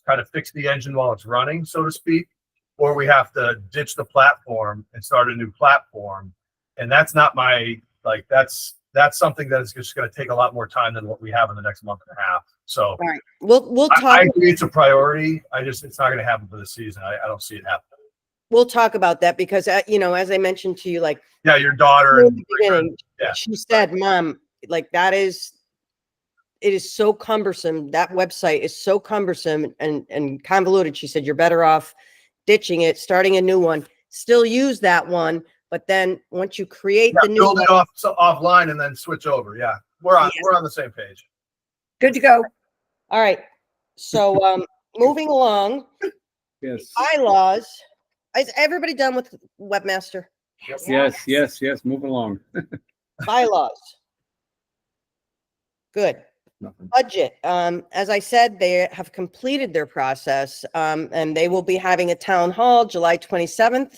kind of fix the engine while it's running, so to speak, or we have to ditch the platform and start a new platform. And that's not my, like, that's something that is just going to take a lot more time than what we have in the next month and a half. So all right, we'll I talk, agree it's a priority. It's not going to happen for the season. I don't see it happening. we'll talk about that because, you know, as I mentioned to you, like, Yeah, your daughter. in And the beginning, yeah. she said, Mom, like it is so cumbersome. That website is so cumbersome and convoluted. She said, you're better off ditching it, starting a new one, still use that one. But then once you create the new build one, it offline and then switch over. Yeah, we're on the same page. Good to go. all right. So, moving along, Yes, bylaws. Is everybody done with webmaster yes, move along. bylaws? Good. Nothing. Budget. As I said, they have completed their process, and they will be having a town hall July 27th.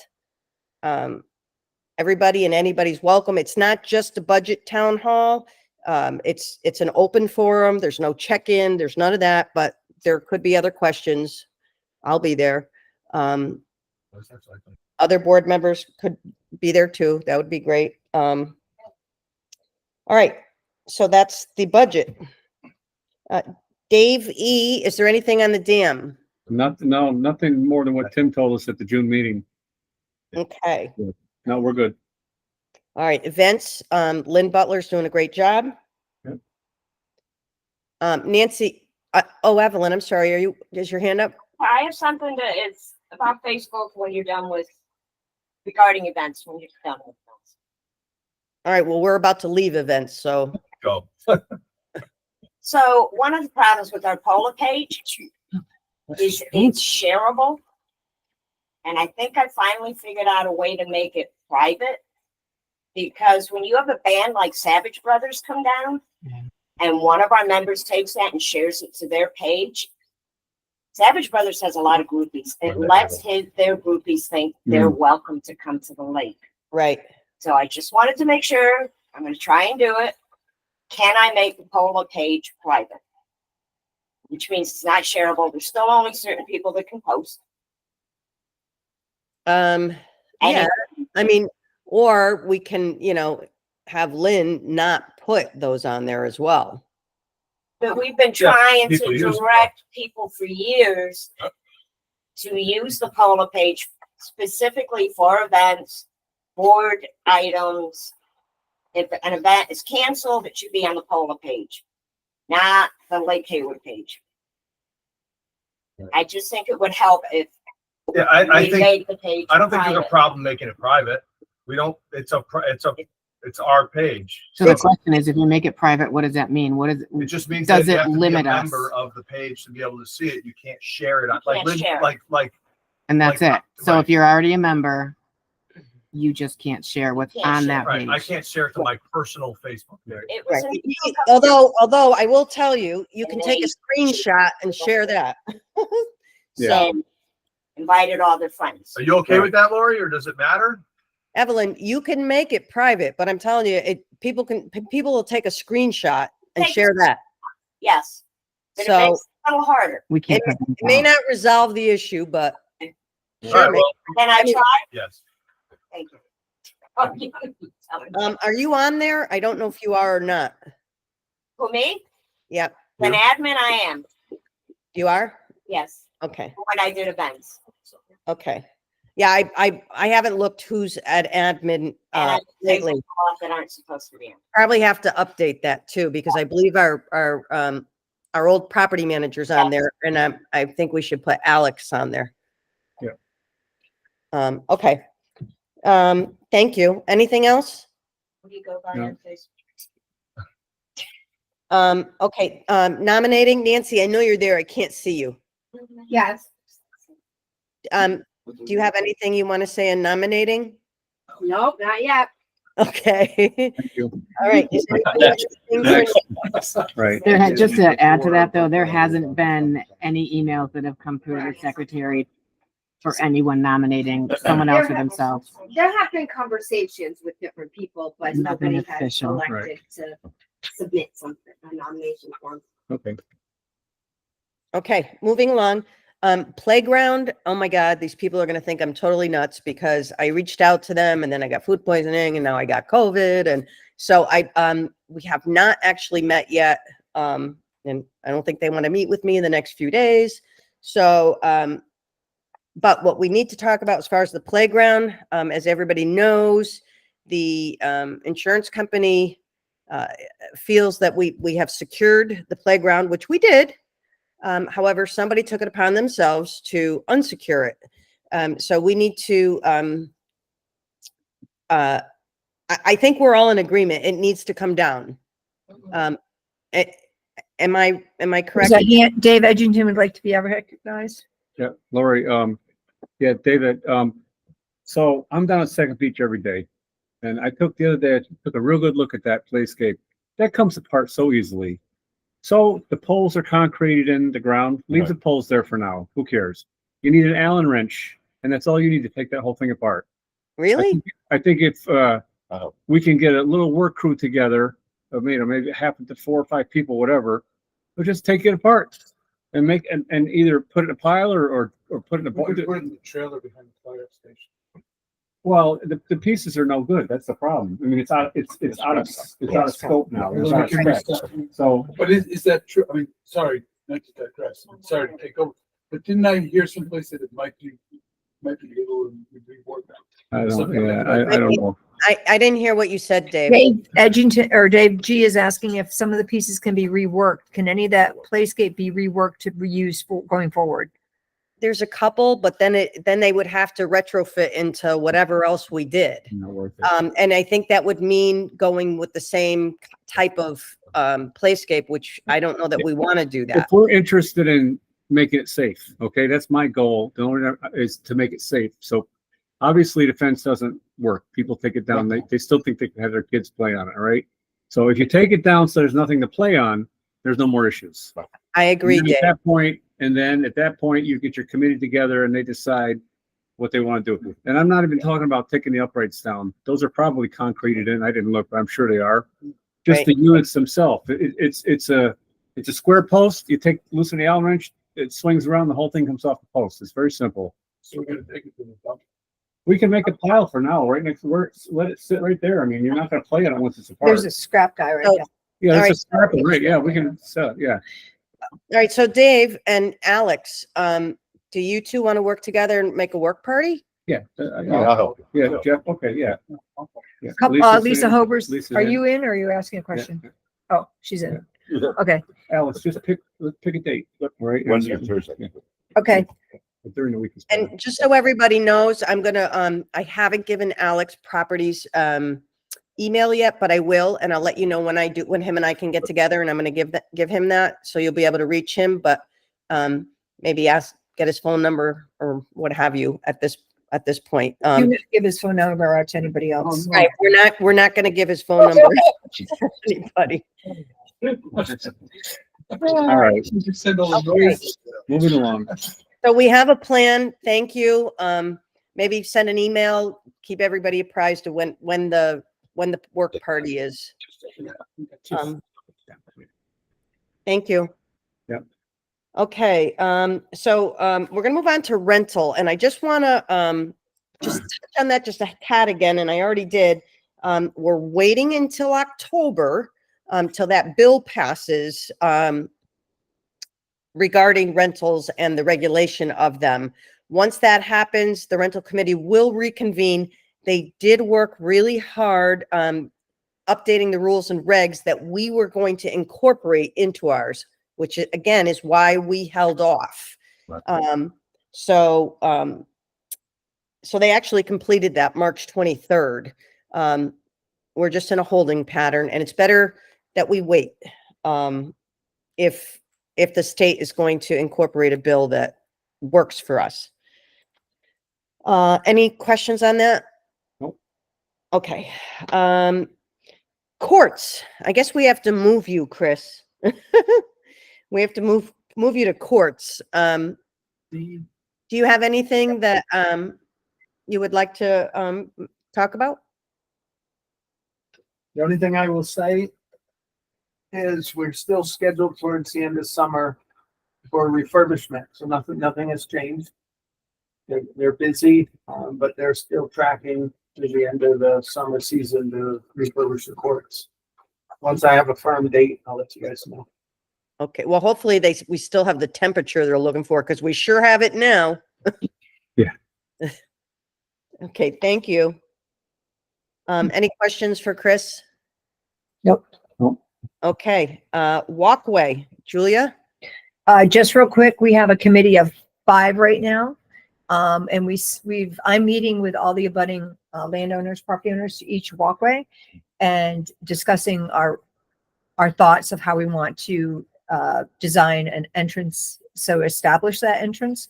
Everybody and anybody's welcome. It's not just a budget town hall. It's an open forum. There's no check-in. There's none of that, but there could be other questions. I'll be there. Other board members could be there too. That would be great. All right. So that's the budget. Dave E., is there anything on the dam? Nothing more than what Tim told us at the June meeting. Okay. No, we're good. All right. Events. Lynn Butler's doing a great job. Yep. Nancy. Evelyn, I'm sorry. Is your hand up? I have something that is about Facebook when you're done with regarding events, when you're done with events. All right. Well, we're about to leave events, so. Go. So one of the problems with our Polar page is it's shareable. And I think I finally figured out a way to make it private. Because when you have a band like Savage Brothers come down, and one of our members takes that and shares it to their page, Savage Brothers has a lot of groupies. It lets their groupies think they're welcome to come to the lake. Right. So I just wanted to make sure, I'm going to try and do it. Can I make the Polar page private? Which means it's not shareable. There's still only certain people that can post. Yeah, I mean, or we can, have Lynn not put those on there as well. But we've been trying people to use direct people for years to use the Polar page specifically for events, board items. If an event is canceled, it should be on the Polar page, not the Lake Hayward page. I just think it would help if Yeah, I we think made the page I don't think there's a private. problem making it private. We don't. It's our page. So the question is, if you make it private, what does that mean? What is It just means Does that you it have to be a limit us? member of the page to be able to see it. You can't share it. You can't share it. and that's like, it. So right. if you're already a member, you just can't share what's Can't on share. that Right. I page. can't share it to my personal Facebook page. It was Right. in- Although I will tell you, you can take a screenshot and share that. Yeah. and invited all their friends. Are you okay with that, Lori, or does it matter? Evelyn, you can make it private, but I'm telling you, people will take a screenshot and Take- share that. Yes. But So- it makes it a little harder. We can't. It may not resolve the issue, but All sure. right, well, Can I mean- try? yes. Thank you. Are you on there? I don't know if you are or not. For me, Yeah, an admin, I am. you are? Yes. Okay, When I did events. okay. Yeah, I haven't looked who's at admin And I take lately. people off that aren't supposed to be in. Probably have to update that too, because I believe our old property manager's on there, and I think we should put Alex on there. Yeah. Okay. Thank you. Anything else? What do you go by No. on Facebook? Okay, nominating, Nancy, I know you're there. I can't see you. Yes. Do you have anything you want to say in nominating? Nope, not yet. Okay. Thank you. All right. Is there anything for- Right. There had, just to add to that though, there hasn't been any emails that have come through to the secretary for anyone nominating someone else or themselves. There have been conversations with different people, but Nothing nobody has official. elected to submit something, a nomination form. Okay. Okay, moving along. Playground. Oh my God, these people are gonna think I'm totally nuts because I reached out to them and then I got food poisoning and now I got COVID. And so we have not actually met yet. And I don't think they want to meet with me in the next few days. So, but what we need to talk about as far as the playground, as everybody knows, the insurance company feels that we have secured the playground, which we did. However, somebody took it upon themselves to unsecure it. So we need to, I think we're all in agreement. It needs to come down. Am I correct? Dave Edgington would like to be recognized. Yeah, Lori, yeah, David, so I'm down at Second Beach every day. And I took the other day, I took a real good look at that playscape. That comes apart so easily. So the poles are concreted in the ground. Leave the poles there for now. Who cares? You need an Allen wrench, and that's all you need to take that whole thing apart. Really? I think if we can get a little work crew together, maybe half to 4 or 5 people, whatever, we'll just take it apart and make and either put it in a pile or put it in a We could put it in the trailer behind the fire station. Well, the pieces are no good. That's the problem. I mean, it's out of scope now. It's out of spec. So, But is that true? I mean, sorry, not to digress. I'm sorry to take over. But didn't I hear someplace that it might be able to rework that? I don't know. I didn't hear what you said, Dave. Dave Edgington or Dave G is asking if some of the pieces can be reworked. Can any of that playscape be reworked to reuse going forward? There's a couple, but then they would have to retrofit into whatever else we did. Not worth it. And I think that would mean going with the same type of playscape, which I don't know that we want to do that. If we're interested in making it safe, okay, that's my goal. The only is to make it safe. So obviously the fence doesn't work. People take it down. They still think they can have their kids play on it, all right? So if you take it down so there's nothing to play on, there's no more issues. I agree, And Dave. at that point, you get your committee together and they decide what they want to do. And I'm not even talking about taking the uprights down. Those are probably concreted in. I didn't look, but I'm sure they are. Just Right. the units themselves. It's a square post. You loosen the Allen wrench, it swings around, the whole thing comes off the post. It's very simple. So we're gonna take it to the dump. We can make a pile for now, right next to where, let it sit right there. I mean, you're not gonna play on it once it's apart. There's a scrap guy right So- now. Yeah, All that's right. a scrap, right? Yeah, we can sell it, yeah. All right, so Dave and Alex, do you two want to work together and make a work party? Yeah. I'll help you. Yeah, Jeff, okay, yeah. Yeah. Lisa Lisa's in. Hobers, Lisa's are in. you in or are you asking a question? Oh, she's in. Okay, Alex, just pick a date, right? Wednesday or Thursday. Yeah. okay. But during the week is fine. And just so everybody knows, I'm gonna, I haven't given Alex Properties email yet, but I will, and I'll let you know when when him and I can get together, and I'm gonna give him that, so you'll be able to reach him, but maybe get his phone number or what have you at this point. You can give his phone number out to anybody else. Right, we're not gonna give his phone number to anybody. All right, You just send all the Okay. noise. moving along. So we have a plan. Thank you. Maybe send an email, keep everybody apprised of when the work party is. Thank you. Yep. Okay, so we're gonna move on to rental, and I just wanna just touch on that just a tad again, and I already did. We're waiting until October till that bill passes regarding rentals and the regulation of them. Once that happens, the rental committee will reconvene. They did work really hard updating the rules and regs that we were going to incorporate into ours, which again is why we held off. So they actually completed that March 23rd. We're just in a holding pattern, and it's better that we wait if the state is going to incorporate a bill that works for us. Any questions on that? Nope. Okay. Courts. I guess we have to move you, Chris. We have to move you to courts. Do you have anything that you would like to talk about? The only thing I will say is we're still scheduled towards the end of summer for refurbishment, so nothing has changed. They're busy, but they're still tracking to the end of the summer season to refurbish the courts. Once I have a firm date, I'll let you guys know. Okay. Well, hopefully we still have the temperature they're looking for, because we sure have it now. Yeah. Okay. Thank you. Any questions for Chris? Nope. Okay. Walkway, Julia. Just real quick, we have a committee of 5 right now. And I'm meeting with all the abutting landowners, property owners to each walkway, and discussing our thoughts of how we want to design an entrance, so establish that entrance.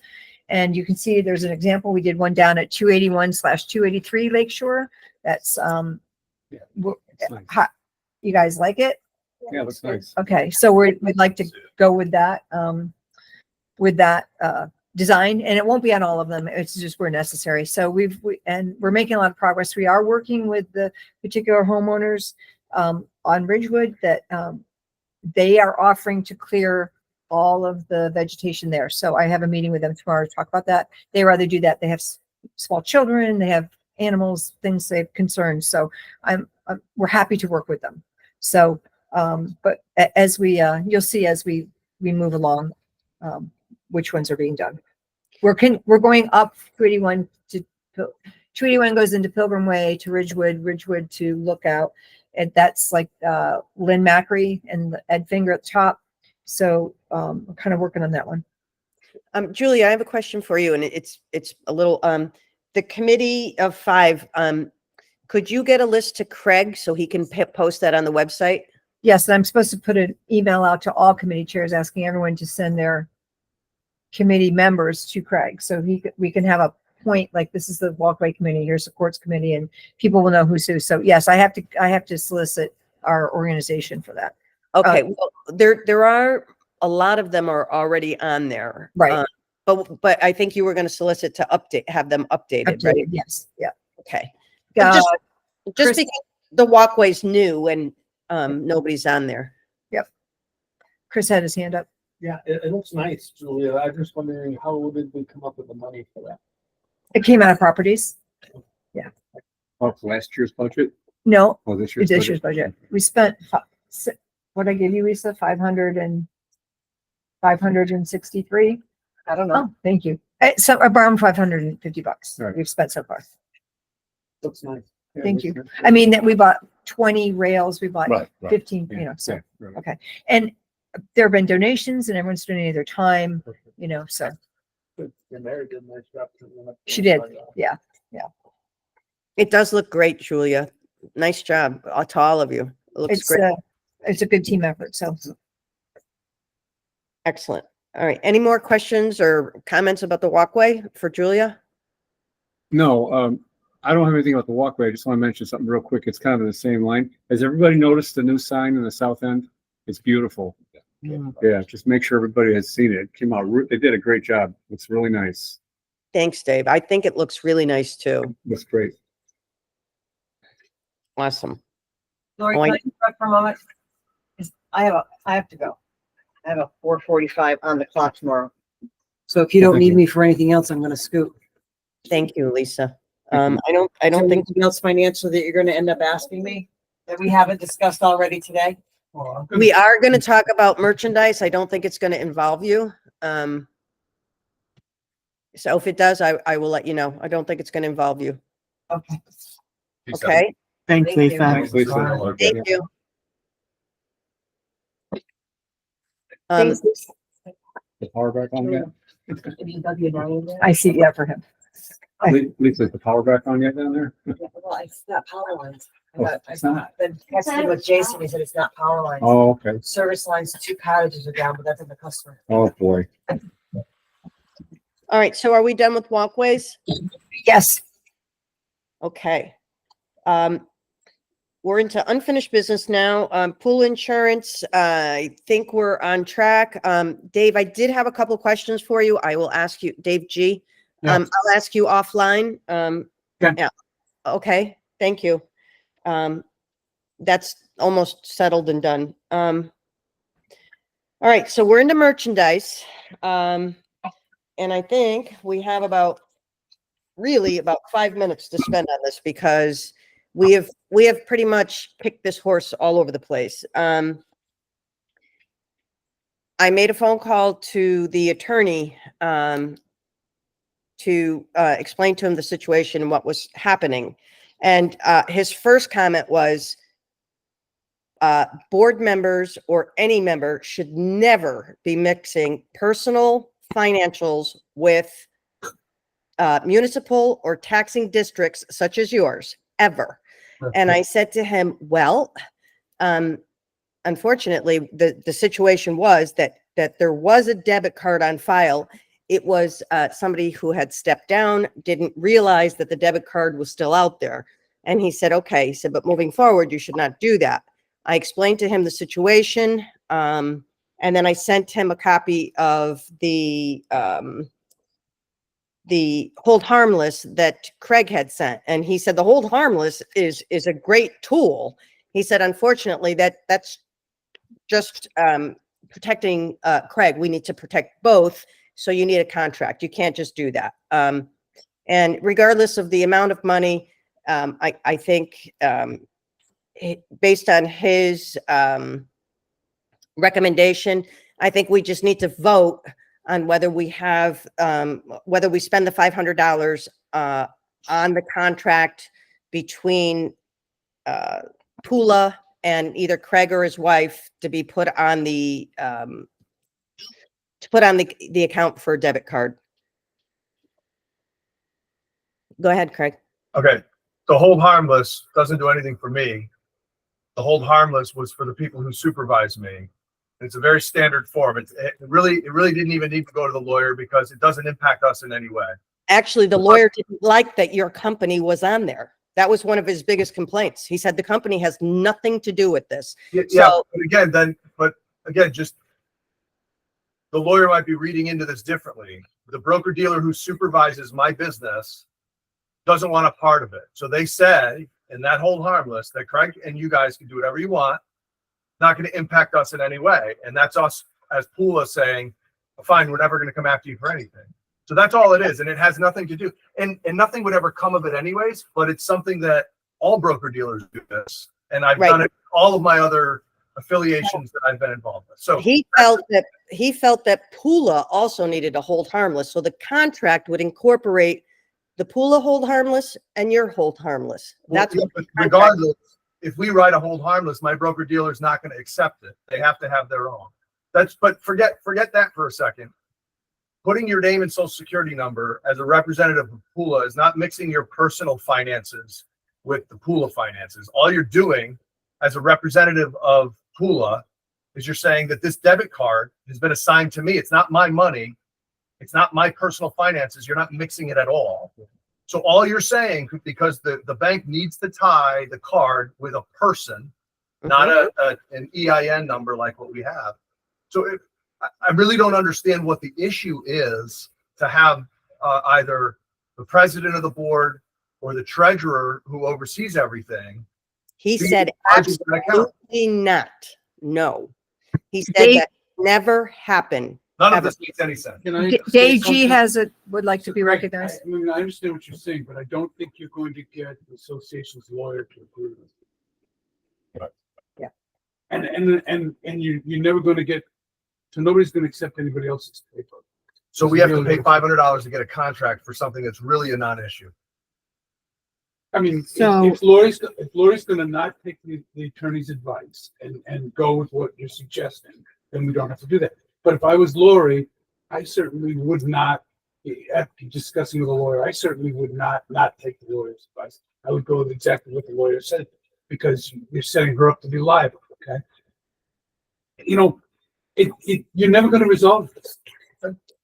And you can see there's an example. We did one down at 281/283 Lakeshore. That's nice. you guys like it? Yeah, looks nice. Okay, so we'd like to go with that design, and it won't be on all of them. It's just where necessary. So we're making a lot of progress. We are working with the particular homeowners on Ridgewood that they are offering to clear all of the vegetation there. So I have a meeting with them tomorrow to talk about that. They rather do that. They have small children, they have animals, things they have concerns. So we're happy to work with them. So, but as you'll see as we move along, which ones are being done. We're going up 281 to 281 goes into Pilgrim Way to Ridgewood to Lookout. And that's like Lynn Macri and Ed Finger at the top. So I'm kind of working on that one. Julia, I have a question for you, and it's a little the committee of 5. Could you get a list to Craig so he can post that on the website? Yes, and I'm supposed to put an email out to all committee chairs asking everyone to send their committee members to Craig, so we can have a point like, this is the walkway committee, here's the courts committee, and people will know who's who. So yes, I have to solicit our organization for that. Okay. Well, there are a lot of them are already on there, Right. But I think you were going to solicit to have them updated, right? Yes. Yeah. Okay. But just Chris- because the walkway's new and nobody's on there. Yep. Chris had his hand up. Yeah, it looks nice, Julia. I'm just wondering, how did we come up with the money for that? It came out of properties. Oh, last year's budget? No, Oh, this it's year's this year's budget. We spent what I give you, Lisa, 563. I don't know. Oh, thank you. So around $550 Right. we've spent so far. Looks nice. Yeah, Thank looks you. nice. I mean, that we bought 20 rails, we bought Right. 15, Yeah, so, yeah, right. okay. And there have been donations and everyone's donated their time, so Good. And Mary did a nice job cleaning up the she did. inside. Yeah. It does look great, Julia. Nice job to all of you. It looks great. It's a good team effort. So Excellent. All right. Any more questions or comments about the walkway for Julia? No, I don't have anything about the walkway. I just want to mention something real quick. It's kind of in the same line. Has everybody noticed the new sign in the south end? It's beautiful. Yeah, just make sure everybody has seen it. It came out, they did a great job. It's really nice. Thanks, Dave. I think it looks really nice too. Looks great. Awesome. Lori, Oh, can I interrupt for a moment? 'Cause I have to go. I have a 4:45 on the clock tomorrow. So if you don't Thank need you. me for anything else, I'm gonna scoot. Thank you, Lisa. Thank I don't Is there think, anything else financial that you're gonna end up asking me that we haven't discussed already today? Well, I'm gonna- we are going to talk about merchandise. I don't think it's going to involve you. So if it does, I will let you know. I don't think it's going to involve you. Okay. Okay. Thanks, Thank you. Lisa. Thanks, Lisa. Bye. Thank you. thanks. The power back on yet? I see. Yeah, for him. Lisa, is the power back on yet down there? Yeah, well, it's not power lines. Oh, it's not? Been texting with Jason, he said it's not power lines. Oh, okay. Service lines, 2 cottages are down, but that's in the customer. Oh, boy. All right. So are we done with walkways? Yes. Okay. We're into unfinished business now. Pool insurance, I think we're on track. Dave, I did have a couple questions for you. I will ask you, Dave G. Yeah. I'll ask you offline. Okay. Yeah. Okay, thank you. That's almost settled and done. All right, so we're into merchandise. And I think we have about 5 minutes to spend on this because we have pretty much kicked this horse all over the place. I made a phone call to the attorney to explain to him the situation and what was happening. And his first comment was, board members or any member should never be mixing personal financials with municipal or taxing districts such as yours, ever. And I said to him, well, unfortunately, the situation was that there was a debit card on file. It was somebody who had stepped down, didn't realize that the debit card was still out there. And he said, okay, he said, but moving forward, you should not do that. I explained to him the situation. And then I sent him a copy of the hold harmless that Craig had sent. And he said, the hold harmless is a great tool. He said, unfortunately, that's just protecting Craig. We need to protect both. So you need a contract. You can't just do that. And regardless of the amount of money, I think based on his recommendation, I think we just need to vote on whether we have, whether we spend the $500 on the contract between Pula and either Craig or his wife to be put on the account for a debit card. Go ahead, Craig. Okay, the hold harmless doesn't do anything for me. The hold harmless was for the people who supervise me. It's a very standard form. It really didn't even need to go to the lawyer because it doesn't impact us in any way. Actually, the lawyer didn't like that your company was on there. That was one of his biggest complaints. He said the company has nothing to do with this. Yeah, So, but again, just the lawyer might be reading into this differently. The broker dealer who supervises my business doesn't want a part of it. So they say in that hold harmless that Craig and you guys can do whatever you want, not going to impact us in any way. And that's us as Pula saying, fine, we're never going to come after you for anything. So that's all it is. And it has nothing to do, and nothing would ever come of it anyways, but it's something that all broker dealers do this. And I've done it all of my other affiliations that I've been involved with. So he felt that Pula also needed to hold harmless. So the contract would incorporate the Pula hold harmless and your hold harmless. That's what regardless, if we write a hold harmless, my broker dealer is not going to accept it. They have to have their own. But forget that for a second. Putting your name and social security number as a representative of Pula is not mixing your personal finances with the Pula finances. All you're doing as a representative of Pula is you're saying that this debit card has been assigned to me. It's not my money. It's not my personal finances. You're not mixing it at all. So all you're saying, because the bank needs to tie the card with a person, not an EIN number like what we have. So I really don't understand what the issue is to have either the president of the board or the treasurer who oversees everything. He said absolutely not. No. He said that never happened. None of this makes any sense. Dave G would like to be recognized. I mean, I understand what you're saying, but I don't think you're going to get the association's lawyer to approve it. Right. Yeah. And you're never going to get, so nobody's going to accept anybody else's paper. So we have to pay $500 to get a contract for something that's really a non-issue. I mean, So- if Lori's going to not take the attorney's advice and go with what you're suggesting, then we don't have to do that. But if I was Lori, I certainly would not, after discussing with a lawyer, I certainly would not take the lawyer's advice. I would go with exactly what the lawyer said, because you're setting her up to be liable, okay? You know, you're never going to resolve this.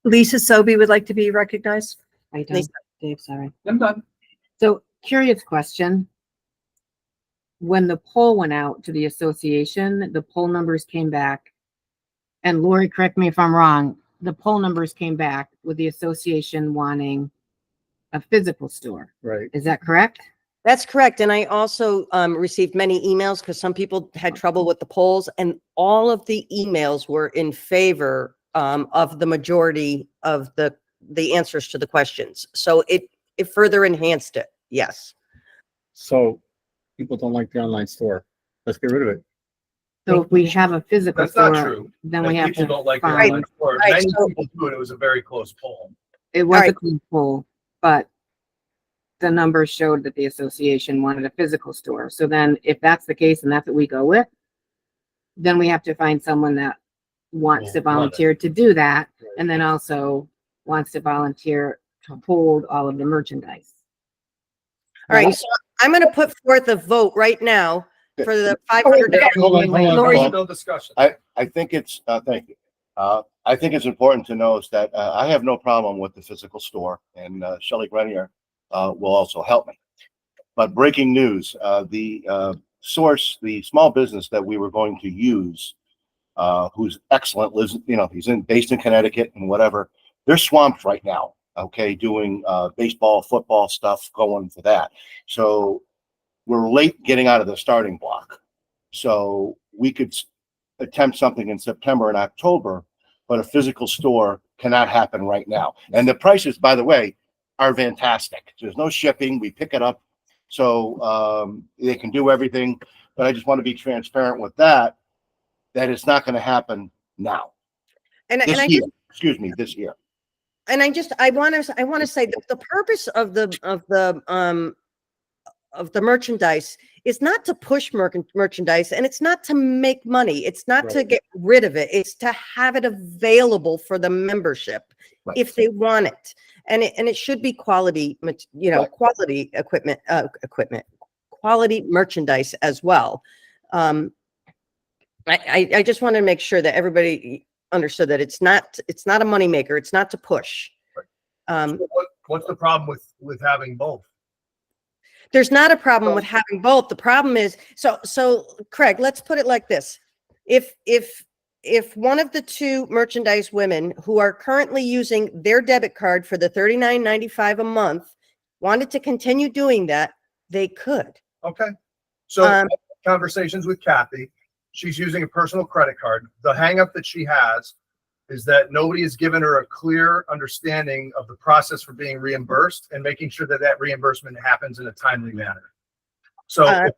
Lisa Sobey would like to be recognized. Are you done, Dave? Sorry. I'm done. So, curious question. when the poll went out to the association, the poll numbers came back. And Lori, correct me if I'm wrong, the poll numbers came back with the association wanting a physical store. Right. Is that correct? That's correct. And I also received many emails because some people had trouble with the polls, and all of the emails were in favor of the majority of the answers to the questions. So it further enhanced it. Yes. So people don't like the online store. Let's get rid of it. So if we have a physical That's not store, true. then That we have people to don't like the find, online store. Right, Many so- people do it. It was a very close poll. it was a Alright. clean poll, but the numbers showed that the association wanted a physical store. So then if that's the case and that's what we go with, then we have to find someone that wants to Will run it. volunteer to do that, and then also wants to volunteer to hold all of the merchandise. All right. Right? So I'm going to put forth a vote right now for the $500. Hold on, Lori. hold on. No discussion. I think it's, thank you. I think it's important to know is that, I have no problem with the physical store, and, Shelley Grenier, will also help me. But breaking news, the source, the small business that we were going to use, who's excellent, lives, he's based in Connecticut and whatever, they're swamped right now, okay, doing, baseball, football stuff, going for that. So we're late getting out of the starting block. So we could attempt something in September and October, but a physical store cannot happen right now. And the prices, by the way, are fantastic. There's no shipping. We pick it up. So they can do everything. But I just want to be transparent with that it's not going to happen now. And This I year, just excuse me, this year. and I want to say that the purpose of the merchandise is not to push merchandise, and it's not to make money. It's not to Right. get rid of it. It's to have it available for the membership Right. if they want it. And it should be quality, Right. quality equipment, quality merchandise as well. I just want to make sure that everybody understood that it's not a moneymaker. It's not to push. So what's the problem with having both? There's not a problem with having both. The problem is, so Craig, let's put it like this. If one of the two merchandise women who are currently using their debit card for the $39.95 a month wanted to continue doing that, they could. Okay. So Um, conversations with Kathy, she's using a personal credit card. The hangup that she has is that nobody has given her a clear understanding of the process for being reimbursed and making sure that that reimbursement happens in a timely manner. So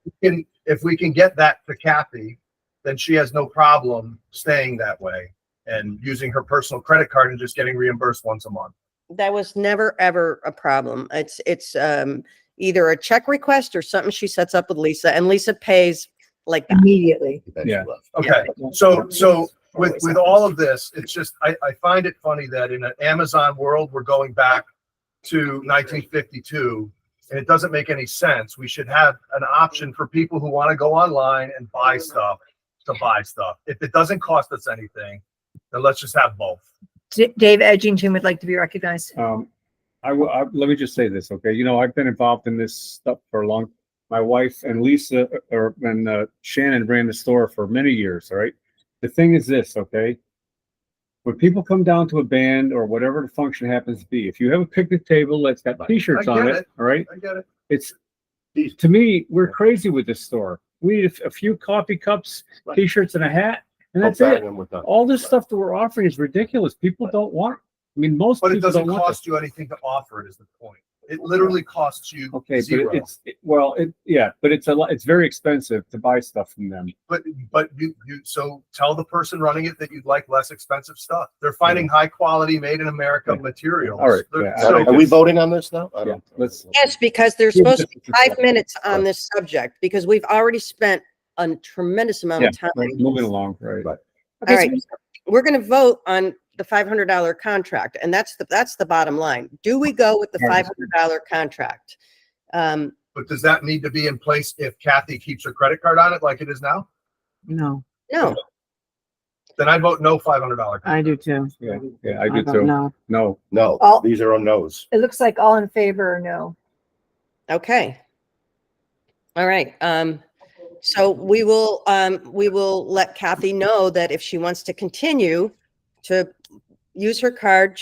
if we can get that to Kathy, then she has no problem staying that way and using her personal credit card and just getting reimbursed once a month. That was never, ever a problem. It's either a check request or something she sets up with Lisa, and Lisa pays like that. Immediately. Yeah. Okay, so with all of this, it's just, I find it funny that in an Amazon world, we're going back to 1952, and it doesn't make any sense. We should have an option for people who want to go online and buy stuff to buy stuff. If it doesn't cost us anything, then let's just have both. Dave Edgington would like to be recognized. Let me just say this, okay? I've been involved in this stuff for a long. My wife and Lisa and Shannon ran the store for many years. All right. The thing is this, okay? When people come down to a band or whatever the function happens to be, if you have a picnic table that's got T-shirts I on get it, it. all right? I get it. It's to me, we're crazy with this store. We need a few coffee cups, Right. T-shirts, and a hat, and that's Okay, it. and we're done. All this stuff that we're offering is ridiculous. People don't want. I mean, most But it people doesn't don't want cost you anything to offer it, is the point. It literally costs you Okay, zero. but but it's a lot. It's very expensive to buy stuff from them. But you so tell the person running it that you'd like less expensive stuff. They're finding high quality, made in America materials. All right, They're- yeah, so- Are we voting on this now? I Yeah, don't- let's. Yes, because there's Yeah, supposed to be just- 5 minutes on this subject, because we've already spent a tremendous amount of time. Moving along, right? Right. All right, we're going to vote on the $500 contract, and that's the bottom line. Do we go with the Right. $500 contract? But does that need to be in place if Kathy keeps her credit card on it like it is now? No, No, Then I vote no $500. I do too. Yeah, I do vote too. No. No, No, All- these are on no's. It looks like all in favor or no. okay. All right, So we will let Kathy know that if she wants to continue to use her card,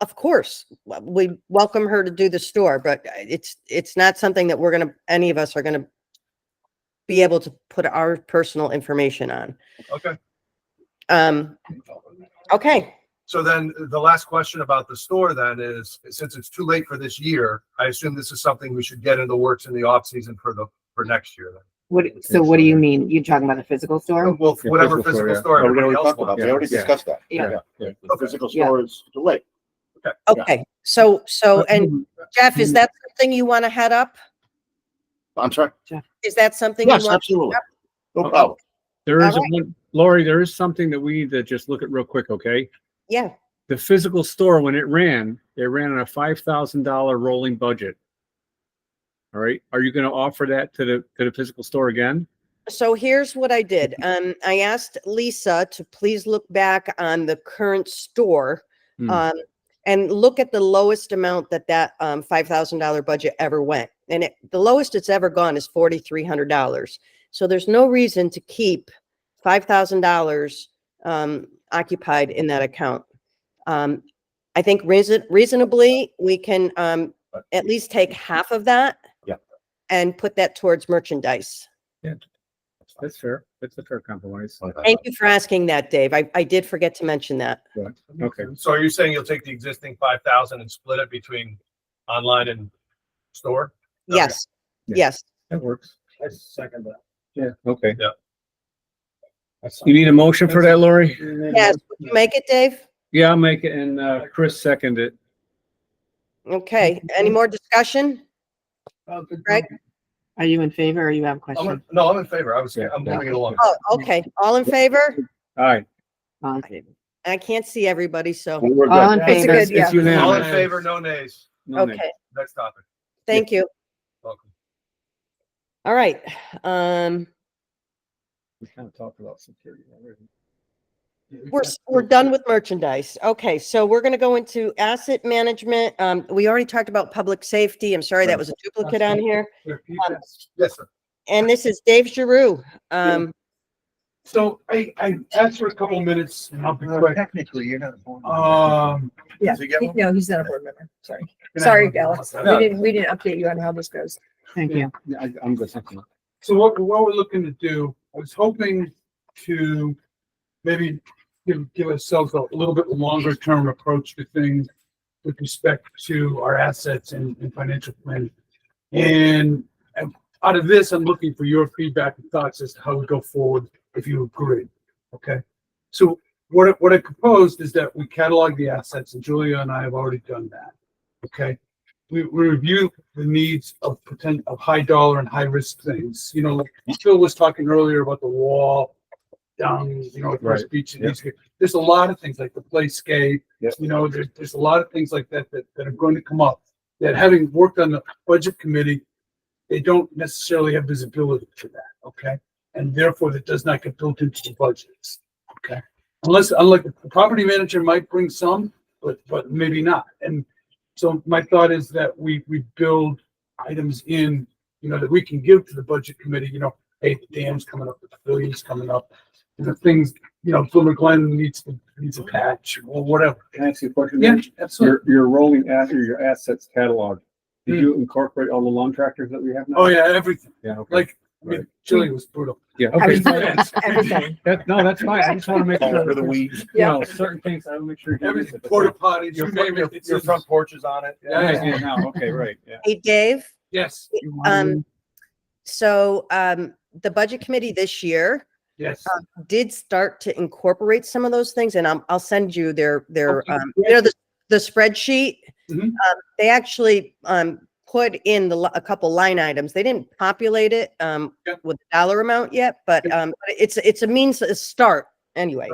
of course, we welcome her to do the store, but it's not something that any of us are gonna be able to put our personal information on. Okay. Okay. So then the last question about the store then is, since it's too late for this year, I assume this is something we should get in the works in the off season for next year then. What do you mean? You're talking about the physical store? Well, whatever physical store We everybody already else talked about, wants. we already discussed that. Yeah. The physical store is too late. Okay. So, and Jeff, is that something you want to head up? I'm sorry? Is that something you Yes, want? absolutely. No problem. There is All one, Lori, there is something that we need to just look at real quick, okay? Yeah. The physical store, when it ran on a $5,000 rolling budget. All right, are you gonna offer that to the physical store again? So here's what I did. I asked Lisa to please look back on the current store, Hmm. and look at the lowest amount that $5,000 budget ever went. And the lowest it's ever gone is $4,300. So there's no reason to keep $5,000 occupied in that account. I think reasonably, we can at least take half of that and put that towards merchandise. Yeah, that's fair. That's a fair compromise. Thank you for asking that, Dave. I did forget to mention that. Yeah. Okay. So are you saying you'll take the existing 5,000 and split it between online and store? Yes, Yeah. yes. That works. I second that. Yeah, okay. Yeah. You need a motion for that, Lori? Yes, would you make it, Dave? Yeah, I'll make it, and Chris second it. Okay, any more discussion? Greg? Are you in favor or you have a question? No, I'm in favor. I'm Yeah. moving it along. Oh, okay, all in favor? All right. All in favor. I can't see everybody, so, We're All in good. favor. It's It's All in unanimous. favor, no nays. No nays. okay, Next topic. thank you. Welcome. All right, We kind of talked about security already. we're done with merchandise. Okay, so we're gonna go into asset management. We already talked about public safety. I'm sorry, that was a duplicate on here. Yes, sir. And this is Dave Giroux. So I asked for a couple of minutes and I'll be quick. Technically, you're not. Yeah, Does he get one? no, he's not a board member. Sorry. Can I Sorry, have one? Alex. No. We didn't update you on how this goes. Thank you. Yeah, I'm good. Thank you. So what we're looking to do, I was hoping to maybe give ourselves a little bit longer term approach to things with respect to our assets and financial planning. And out of this, I'm looking for your feedback and thoughts as to how we go forward, if you agree. Okay. So what I proposed is that we catalog the assets, and Julia and I have already done that. Okay. We review the needs of high dollar and high risk things. You know, Phil was talking earlier about the wall down, at West Right. Beach. And there's a lot of things like the playscape. Yep. There's a lot of things like that are going to come up that, having worked on the budget committee, they don't necessarily have visibility to that. Okay. And therefore that does not get built into the budgets. Okay. Unlike the property manager might bring some, but maybe not. And so my thought is that we build items in, that we can give to the budget committee, hey, the dam's coming up, the pavilion's coming up, things, Glimmer Glen needs a patch or whatever. Can I ask you a question? Yeah, absolutely. Your rolling your assets catalog. Did you incorporate all the lawn tractors that we have now? Oh yeah, everything. Yeah. Okay. Like, Julie was brutal. Yeah. Okay. Everything. That's fine. I just want to make sure. For the weeds. Certain things I will make sure. Everything, porta potties, you name it. It's Your in- front porch is on it. Yeah. Now, okay, right. Yeah. Hey, Dave, Yes, so the budget committee this year yes. did start to incorporate some of those things, and I'll send you their Okay, the spreadsheet. Mhm. They actually put in a couple line items. They didn't populate it with a dollar amount yet, but it's a means, a start anyway.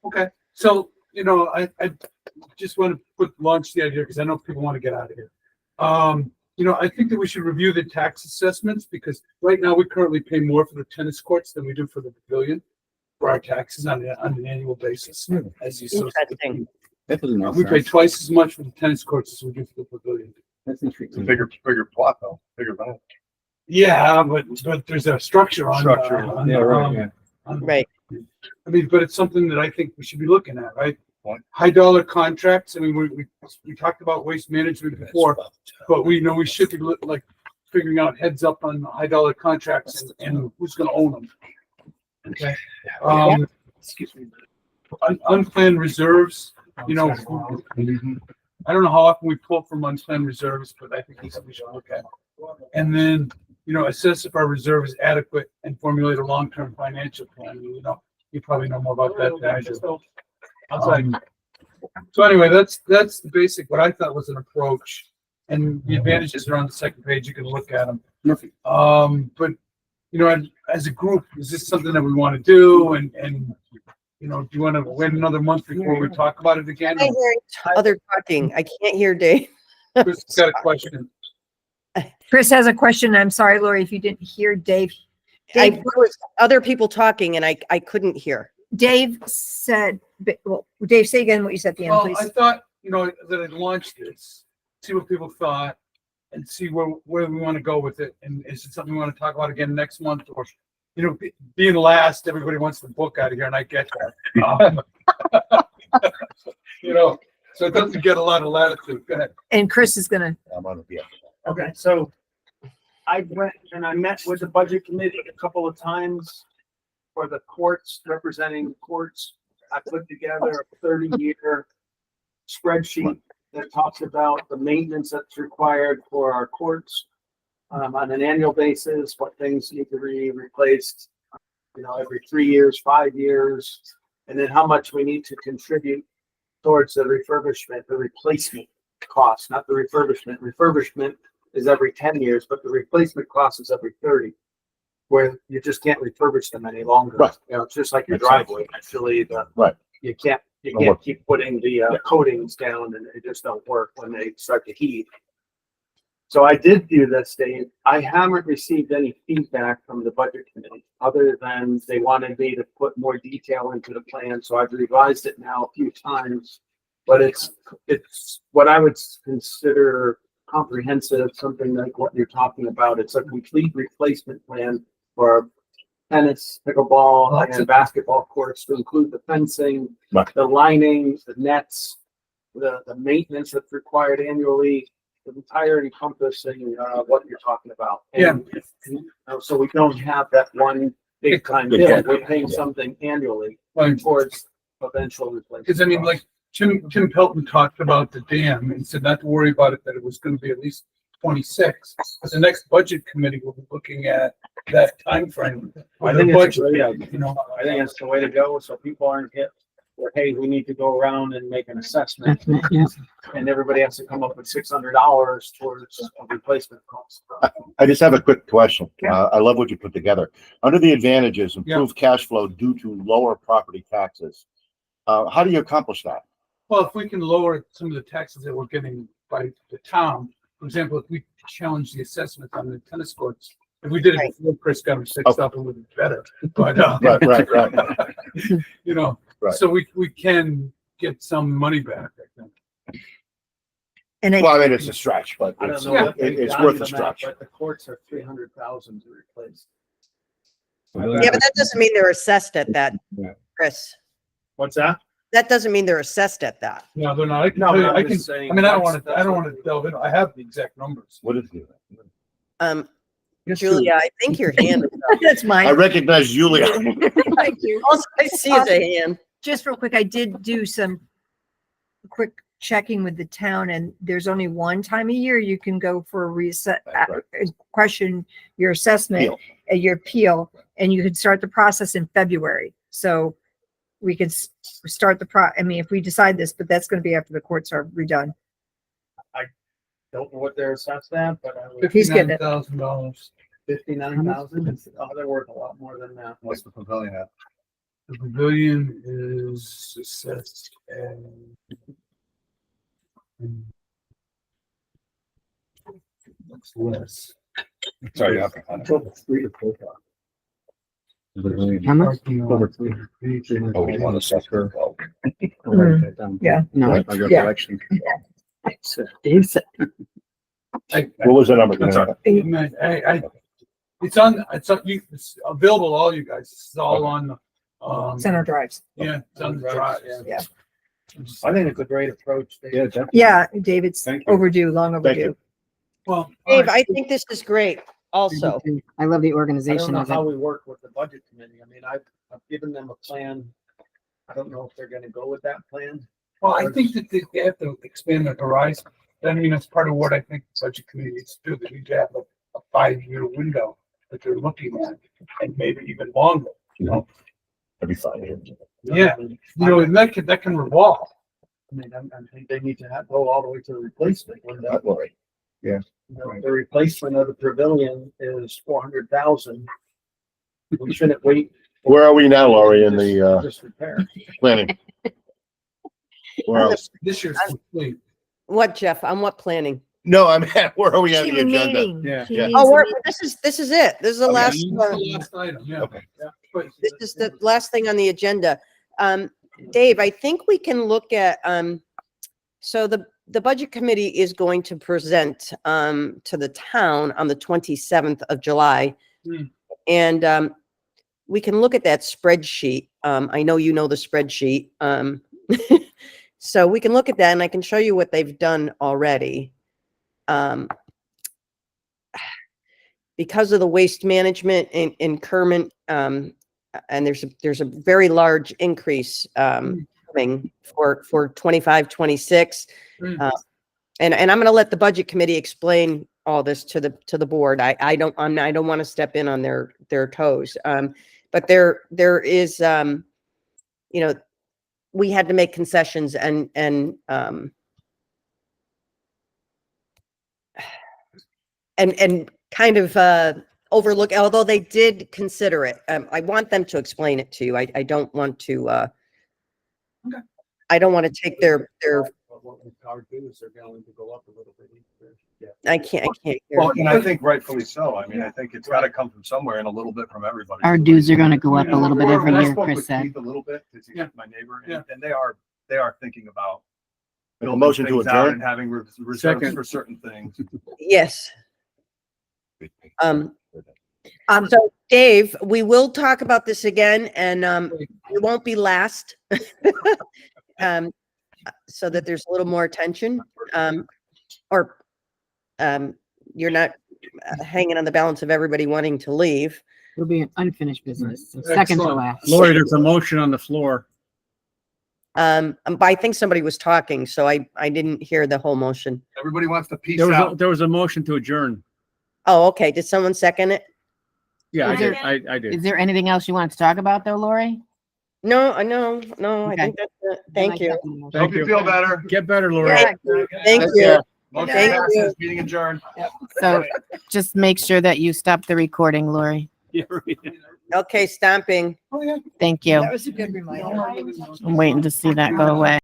Okay, so, I just want to launch the idea because I know people want to get out of here. I think that we should review the tax assessments because right now we currently pay more for the tennis courts than we do for the pavilion for our taxes on an annual basis. As you saw, Interesting. we pay twice as much for the tennis courts as we do for the pavilion. That's interesting. Bigger plot though, bigger value. Yeah, but there's a structure on. Yeah, right, yeah. Right. I mean, but it's something that I think we should be looking at, right? What? High dollar contracts. I mean, we talked about waste management before, but we know we should be like figuring out heads up on high dollar contracts and who's going to own them. Okay. Excuse me. Unplanned reserves. You know, I don't know how often we pull from unplanned reserves, but I think we should look at it. And then, you know, assess if our reserve is adequate and formulate a long-term financial plan. You know, you probably know more about that than I do. So anyway, that's the basic, what I thought was an approach. And the advantages are on the second page. You can look at them. But, you know, as a group, is this something that we want to do? And you know, do you want to wait another month before we talk about it again? I hear other talking. I can't hear Dave. Chris got a question. Chris has a question. I'm sorry, Lori, if you didn't hear Dave. There was other people talking and I couldn't hear. Dave said, well, Dave, say again what you said at the end, Well, please. I thought, you know, that I'd launch this, see what people thought, and see where we want to go with it. And is it something we want to talk about again next month? Or, you know, being last, everybody wants the book out of here, and I get that. You know, so it doesn't get a lot of latitude. Go ahead. And Chris is gonna. I'm on the Okay, so I went and I met with the budget committee a couple of times for the courts, representing the courts. I put together a 30-year spreadsheet that talks about the maintenance that's required for our courts on an annual basis, what things need to be replaced, you know, every 3 years, 5 years, and then how much we need to contribute towards the refurbishment, the replacement cost, not the refurbishment. Refurbishment is every 10 years, but the replacement cost is every 30, where you just can't refurbish them any longer. Right. You know, it's just like your Makes sense. driveway. Actually, Right. You can't keep putting the coatings down, and they just don't work when they start to heat. So I did do this, Dave. I haven't received any feedback from the budget committee, other than they wanted me to put more detail into the plan. So I've revised it now a few times, but it's what I would consider comprehensive, something like what you're talking about. It's a complete replacement plan for tennis, pickleball, and basketball courts, to include the fencing, the linings, the nets, the maintenance that's required annually, the entire encompassing what you're talking about. And, so we don't have that one big time bill. We're paying something annually towards eventual replacement. Because I mean, like Tim Pelton talked about the dam and said not to worry about it, that it was going to be at least 26. But the next budget committee will be looking at that time frame. I think it's a great idea. You know, I think it's the way to go, so people aren't hit where, hey, we need to go around and make an assessment, and everybody has to come up with $600 towards a replacement cost. I just have a quick question. I love what you put together. Under the advantages, improved cash flow due to lower property taxes. How do you accomplish that? Well, if we can lower some of the taxes that we're getting by the town, for example, if we challenge the assessment on the tennis courts, if we did it before Chris got them fixed up, it would be better. But Right. you know, so we can get some money back, I think. And Well, I mean, it's a stretch, but I don't it's, know what they've it's done worth to a that, stretch. but the courts are 300,000 to replace. Yeah, but that doesn't mean they're assessed at that, Chris. What's that? That doesn't mean they're assessed at that. No, they're not. I can No, tell you, but I'm I can, just saying I mean, I don't that's want to delve in. I have the exact numbers. What is it? Julia, I think your hand is up. That's mine. I recognize Julia. Thank you. All I see is a hand. Just real quick, I did do some quick checking with the town, and there's only one time a year you can go for a reset, question your assessment, your appeal, and you can start the process in February. So we could start I mean, if we decide this, but that's going to be after the courts are redone. Don't know what they're assessed at, but I would. He's getting it. $59,000. 59,000. Oh, they're worth a lot more than that. What's the pavilion at? The pavilion is assessed and looks less. Sorry, yeah. How much? Oh, we want to set her. Yeah. No. I got Yeah. direction. Dave said, What was the number? I it's available to all you guys. It's all on the, Center drives. yeah, it's on the drive. Yeah. I think it's a great approach. Dave. Yeah, definitely. Yeah, David's Thank you. overdue, long Thank overdue. you. Well, Dave, I think this is great also. I love the I don't organization know of how it. we work with the budget committee. I mean, I've given them a plan. I don't know if they're gonna go with that plan. well, I think that they have to expand their horizon. I mean, that's part of what I think the budget committee needs to do. They need to have a 5-year window that they're looking at, and maybe even longer, you know? Every 5 years. Yeah, you know, and that can revolve. I mean, I think they need to go all the way to the replacement window. Not Lori. You know, the replacement of the pavilion is 400,000. We shouldn't wait. Where are we now, Lori, in the Just repair. planning? Where else? This year's complete. What, Jeff? On what planning? No, I'm at, where are we on the agenda? Yeah. Yeah. Oh, this is it. This is the Okay. last, This is the last item, yeah. Okay. this is the last thing on the agenda. Dave, I think we can look at, so the budget committee is going to present, to the town on the 27th of July. Hmm. And, we can look at that spreadsheet. I know you know the spreadsheet. So we can look at that and I can show you what they've done already. Because of the waste management increment, and there's a very large increase coming for 25, 26. Mm. And I'm going to let the budget committee explain all this to the board. I don't want to step in on their toes. But there is, you know, we had to make concessions and kind of overlook, although they did consider it. I want them to explain it to you. I don't want to, Okay. I don't want to take their, But what our dues are going to go up a little bit. Yeah. I can't hear. Well, and I think rightfully so. I mean, I think it's gotta come from somewhere and a little bit from everybody. Our dues are gonna go up a little bit every And I year, spoke Chris with said. Keith a little bit, because he's Yeah. my neighbor, Yeah. and they are thinking about Make a building motion to things out adjourn. and having reserves Second. for certain things. Yes. So Dave, we will talk about this again and, it won't be last. So that there's a little more attention, or, you're not hanging on the balance of everybody wanting to leave. It'll be an unfinished business. So second to Excellent. last. Lori, there's a motion on the floor. But I think somebody was talking, so I didn't hear the whole motion. Everybody wants to peace There out. was a motion to adjourn. Oh, okay. Did someone second it? Yeah, I Is did. there- I did. Is there anything else you wanted to talk about though, Lori? No, I Okay. think that's it. Thank you. Hope Thank you you. feel better. Get better, Lori. Thank Take you. care. Motion Thank passes, you. meeting adjourned. So just make sure that you stop the recording, Lori. Okay, stomping. Oh, yeah. Thank you. That was a good reminder. I'm waiting to see that go away.